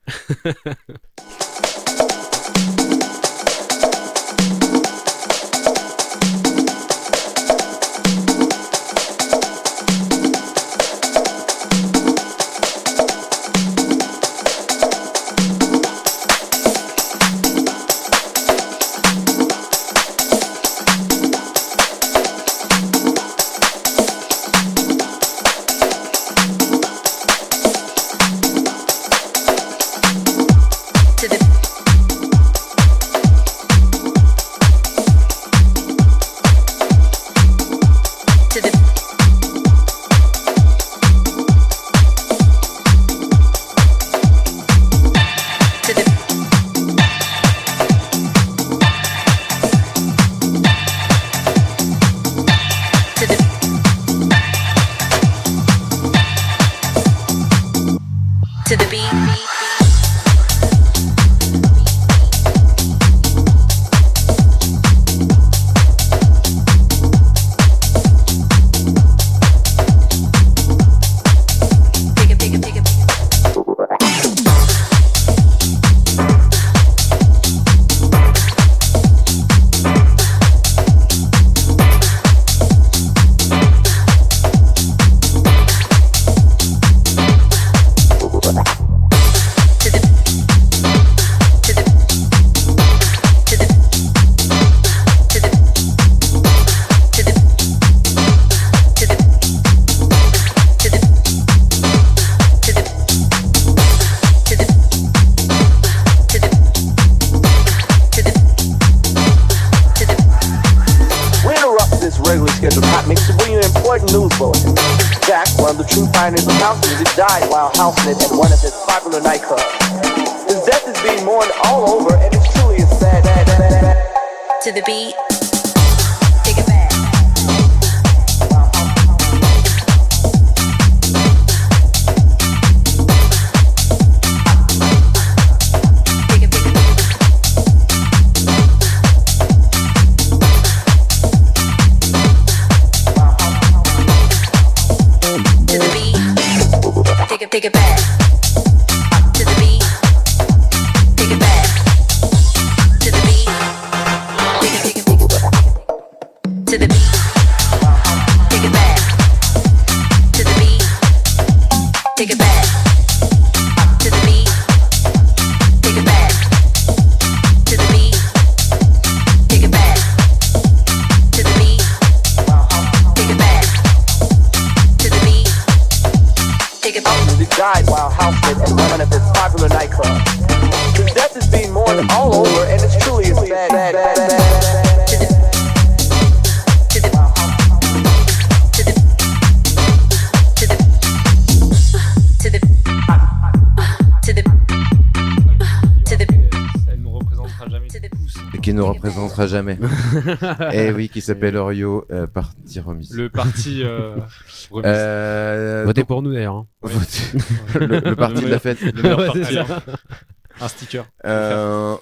Died while housing it at one of his popular nightclubs. His death is being mourned all over, and it's truly a sad. To the beat, take it back. Take it back to the beat. Take it back to the beat. Take it to the beat. Take it back to the beat. Take it back to the beat. Take it back to the beat. Take it back to the beat. Take it back to the beat. Take it back. He died while housing at one of his popular nightclubs. His death is being mourned all over, and it's truly a sad. Elle nous représentera jamais. Et qui nous représentera jamais. Et oui, qui s'appelle Orio, parti remise. Le parti remise. Votez pour nous d'ailleurs. Hein. Le parti de la fête. Le meilleur parti. Un sticker.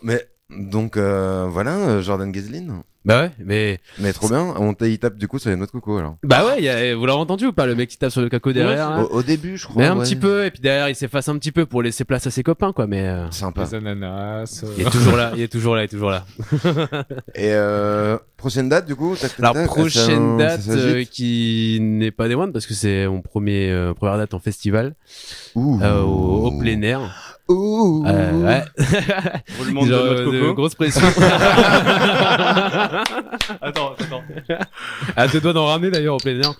Mais donc voilà, Jordan Geslin. Bah ouais, mais trop bien. Il tape du coup sur les noix de coco alors. Bah ouais, vous l'avez entendu ou pas, le mec qui tape sur le coco derrière là. Au début, je crois. Mais un petit peu, et puis derrière il s'efface un petit peu pour laisser place à ses copains quoi. Mais sympa. Les ananas. Il est toujours là. Et prochaine date du coup. Alors prochaine date qui n'est pas des moindres parce que c'est mon première date en festival au plein air. Ouais. Roulement de noix de coco. Grosse pression. Attends. À deux doigts d'en ramener d'ailleurs au plein air.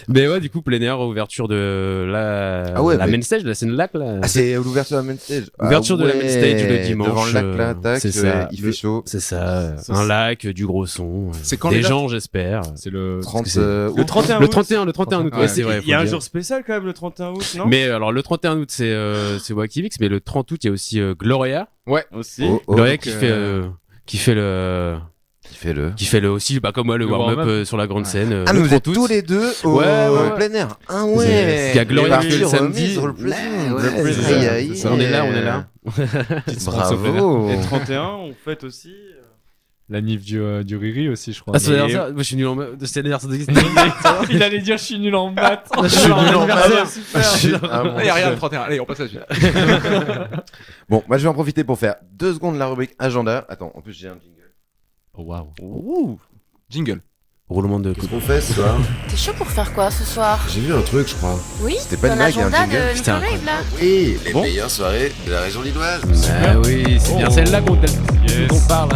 Mais ouais, du coup, plein air, ouverture de la main stage, de la scène lac là. Ah, c'est l'ouverture de la main stage. Ouverture de la main stage le dimanche. Devant le lac là, tac, c'est ça. il fait chaud. C'est ça. Un lac, du gros son. C'est quand des les dates gens, j'espère. C'est le 30 Le 31 Le août. 31 août. Ouais, c'est vrai. Il y a faut un dire. jour spécial quand même le 31 août, non? Mais alors le 31 août c'est Wakivix, mais le 30 août il y a aussi Gloria. Aussi. Gloria donc, qui fait le aussi comme moi le Le warm-up warm-up. sur la grande scène. Ah, mais le vous êtes 30 août. tous les deux au Ouais. plein air. Ah ouais. Il y a Gloria Les qui fait le parties samedi. remises sur le plein air. Ouais, Ouais, c'est ça. aïe, aïe, C'est ça. On est là. Bravo. Et 31, on fête aussi. La nif du Riri aussi, je crois. Ah, c'est Et- anniversaire. Moi je suis nul en maths. C'est anniversaire de Il allait dire je suis nul en maths. Je suis nul en maths. Super. Il y a rien le 31. Allez, on passe à la suite. Bon, moi je vais en profiter pour faire 2 secondes de la rubrique agenda. Attends, en plus j'ai un jingle. Oh waouh. Ouh. Jingle. Roulement de Qu'est-ce qu'on fait ce soir? T'es chaud pour faire quoi ce soir? J'ai vu un truc, je crois. Oui, C'était pas dans une blague, il y a un l'agenda jingle. de Putain, Little Rave là. Oui, les meilleures soirées de la région lilloise. Ah oui, c'est bien celle-là qu'on parle.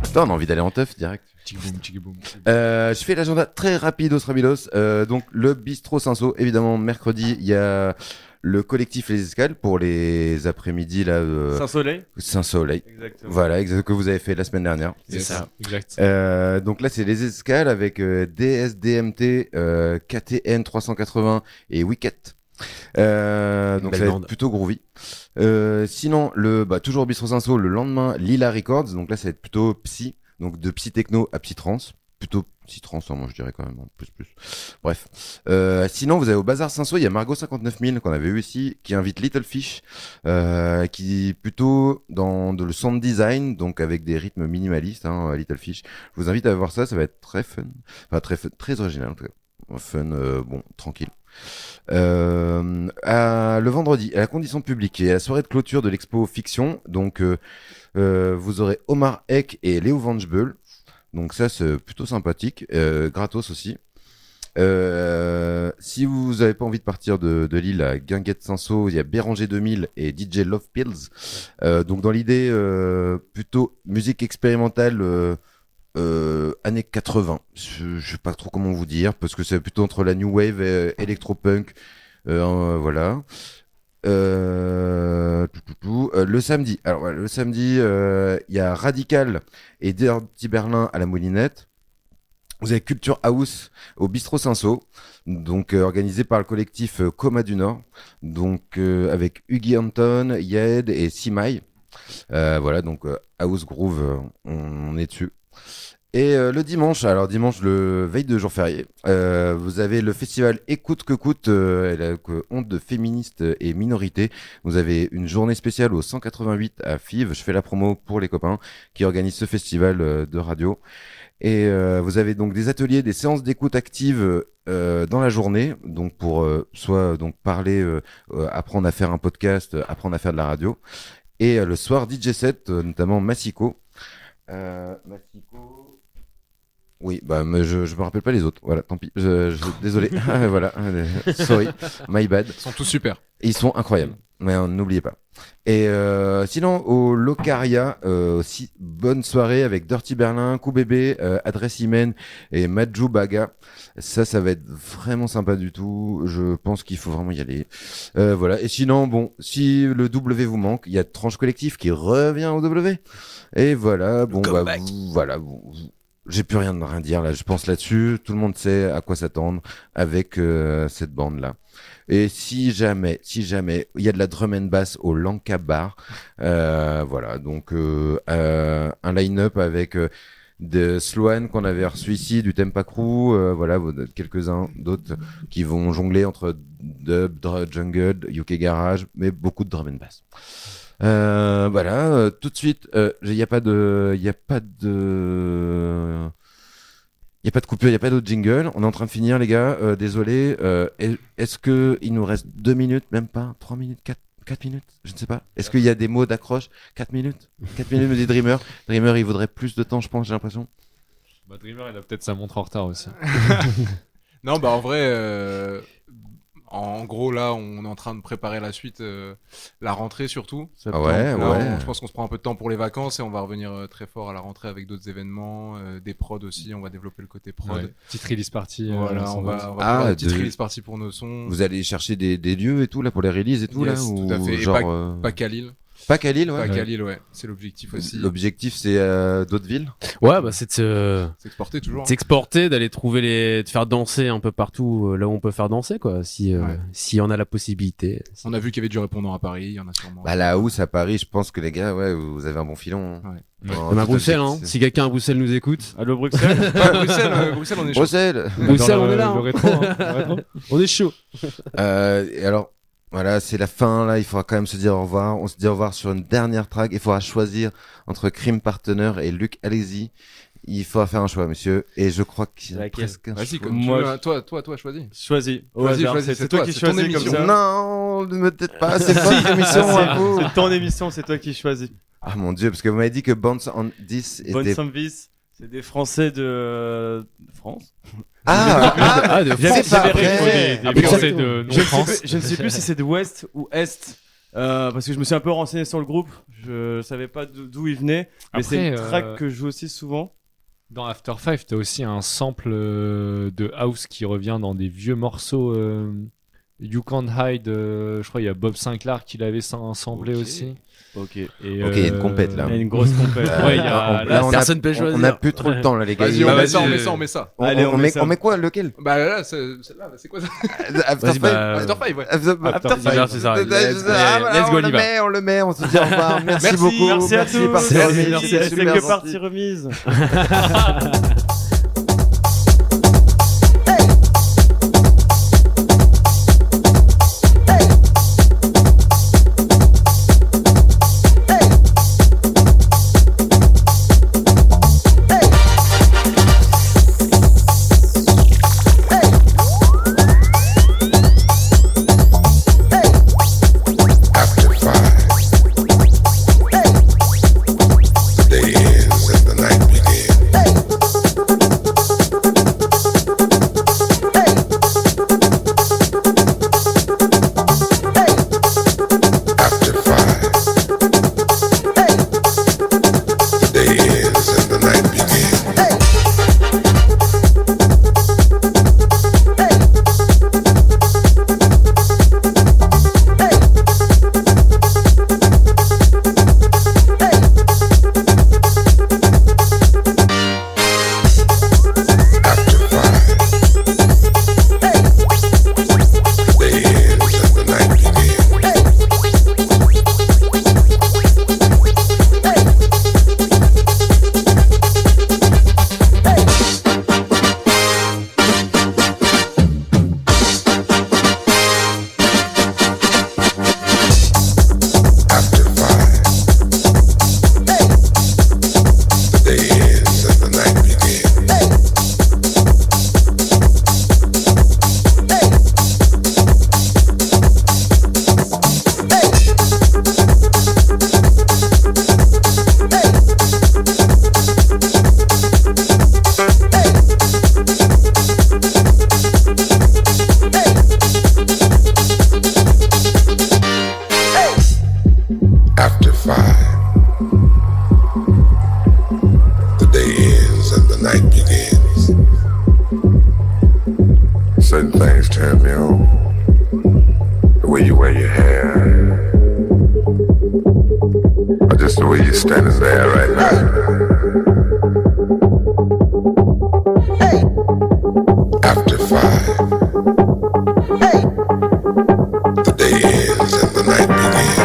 Putain, on a envie d'aller en teuf direct. Tchikiboum. Je fais l'agenda très rapide au Strabilos. Donc le bistrot Cinsault, évidemment, mercredi, il y a le collectif Les Escales pour les après-midi là. Saint-Soleil. Saint-Soleil. Exactement. Voilà, que vous avez fait la semaine dernière. C'est ça. Exact. Donc là, c'est les escales avec DSDMT, KTN 380 et Wicket. Donc Belle ça va bande. être plutôt groovy. Sinon, toujours au Bistrot Cinsault, le lendemain, Lila Records. Donc là, ça va être plutôt psy. Donc de psy techno à psy trance. Plutôt psy trance, moi je dirais quand même. Plus. Bref. Sinon, vous avez au Bazar Cinsault, il y a Margot 59000 qu'on avait eu ici, qui invite Little Fish, qui est plutôt dans le sound design, donc avec des rythmes minimalistes, Little Fish. Je vous invite à voir ça, ça va être très fun. Enfin, très fun, très original en tout cas. Fun, tranquille. Le vendredi, à la condition publique et à la soirée de clôture de l'expo fiction, donc vous aurez Omar Eck et Léo Vangebel. Donc ça c'est plutôt sympathique, gratos aussi. Si vous avez pas envie de partir de Lille à Guinguette-Cinsault, il y a Béranger 2000 et DJ Love Pills. Donc dans l'idée plutôt musique expérimentale années 80. Je sais pas trop comment vous dire parce que c'est plutôt entre la new wave et electropunk. Voilà. Le samedi. Alors ouais, le samedi, il y a Radical et Dirty Berlin à la Moulinette. Vous avez Culture House au Bistrot Cinsault, donc organisé par le collectif Coma du Nord, donc avec Huggy Anton, Yaed et Simai. Voilà, donc House Groove, on est dessus. Et le dimanche, le veille de jour férié, vous avez le festival Écoute que coûte, honte de féministes et minorités. Vous avez une journée spéciale au 188 à Fives, je fais la promo pour les copains qui organisent ce festival de radio. Et vous avez donc des ateliers, des séances d'écoute active dans la journée, donc pour soit donc parler, apprendre à faire un podcast, apprendre à faire de la radio. Et le soir DJ set, notamment Massico. Oui, mais je me rappelle pas les autres. Voilà, tant pis. Désolé. Voilà, sorry, my bad. Ils sont tous super. Ils sont incroyables. Mais n'oubliez pas. Et sinon, au Locaria, aussi bonne soirée avec Dirty Berlin, Coup Bébé, Adresse Imen et Majou Baga. Ça va être vraiment sympa du tout. Je pense qu'il faut vraiment y aller. Voilà. Et sinon, bon, si le W vous manque, il y a Tranche Collectif qui revient au W. Et voilà. Bon, j'ai plus rien à dire là. Je pense là-dessus. Tout le monde sait à quoi s'attendre avec cette bande là. Et si jamais il y a de la drum and bass au Lanka Bar, voilà, donc un line-up avec de Sloan qu'on avait reçu ici, du Tempa Crew, voilà, quelques-uns d'autres qui vont jongler entre dub, jungle, UK garage, mais beaucoup de drum and bass. Voilà, tout de suite, il y a pas de coupure, il n'y a pas d'autre jingle. On est en train de finir, les gars. Désolé. Est-ce que il nous reste 2 minutes, même pas 3 minutes, 4 minutes? Je ne sais pas. Est-ce qu'il y a des mots d'accroche? 4 minutes? 4 minutes, me dit Dreamer. Dreamer, il voudrait plus de temps, je pense, j'ai l'impression. Dreamer, il a peut-être sa montre en retard aussi. Non, en vrai, En gros, là, on est en train de préparer la suite, la rentrée surtout. Ah ouais, Là, ouais. je pense qu'on se prend un peu de temps pour les vacances et on va revenir très fort à la rentrée avec d'autres événements, des prods aussi. On va développer le côté prod. Ouais. Petite release party. Voilà, on va Ah, faire une petite de- release party pour nos sons. Vous allez chercher des lieux et tout là pour les releases et tout Yes, là ou tout à fait. Et genre pas qu'à Lille. pas qu'à Lille, ouais. Pas qu'à Lille, ouais. C'est l'objectif aussi. L'objectif c'est d'autres villes. Ouais, bah c'est de S'exporter toujours. s'exporter, d'aller trouver de faire danser un peu partout là où on peut faire danser, quoi. Si on a la possibilité. On a vu qu'il y avait du répondant à Paris, il y en a sûrement. Bah la housse à Paris, je pense que les gars, ouais, vous avez un bon filon. Hein. Ouais. Non, Même à tout Bruxelles, hein. objectif. Si quelqu'un à Bruxelles nous écoute. Allô Bruxelles. Bruxelles, on est chaud. Bruxelles. Bruxelles, on est là. Le hein. rétro, hein. Le rétro. On est chaud. Et alors, voilà, c'est la fin là. Il faudra quand même se dire au revoir. On se dit au revoir sur une dernière track. Il faudra choisir entre Crime Partner et Luc Alesi. Il faudra faire un choix, monsieur. Et je crois qu'il y a Laquelle presque un Vas-y, choix. comme Moi, tu veux. Toi, choisis. Choisis. Au Vas-y, hasard. choisis, C'est toi qui c'est ton choisis comme émission. ça. Non, ne me dites pas. C'est votre émission à vous. C'est ton émission, c'est toi qui choisis. Ah mon dieu, parce que vous m'avez dit que Bounce on 10 Bonne était. Samvis, c'est des Français de France. Ah, de J'avais- c'est pas j'avais vrai. vérifié. Des Après, Français de Je ne sais non-France. plus- je ne sais plus si c'est de Ouest ou Est. Parce que je me suis un peu renseigné sur le groupe, je savais pas d'où il venait, mais c'est une Après, track que je joue aussi souvent. Dans After Five, t'as aussi un sample de house qui revient dans des vieux morceaux. You Can't Hide, je crois il y a Bob Sinclair qui l'avait samplé Ok. aussi. Ok. Et, Ok, il y a une compète, là. Il y a une grosse compète. Ouais, il y a- Là, on a- personne peut on choisir. a plus trop le temps là, les gars. Vas-y, on Bah, met ça, vas-y, on met ça. Allez, on met ça. On met quoi, lequel? Bah là, celle-là, c'est quoi ça? After Vas-y, Five. bah, After Five, ouais. After Five. Five. C'est ça. Ah, Let's voilà, go, on on y le va. met, on le met, on se dit au revoir. Merci Merci, beaucoup. Merci à tous. Parti C'est- remise, Merci, c'est c'est super que gentil. partie remise. After 5. The day ends and the night begins. After 5. The day ends and the night begins. After 5. The day ends and the night begins. After 5. The day ends and the night begins. After 5. The day ends and the night begins. Certain things turn me on. The way you wear your hair. Or just the way you're standing there right now. After 5. The day ends and the night begins.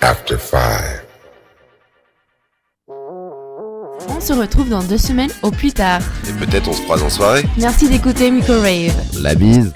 after 5. On se retrouve dans 2 semaines au plus tard. Et peut-être on se croise en soirée. Merci d'écouter Microwave. La bise.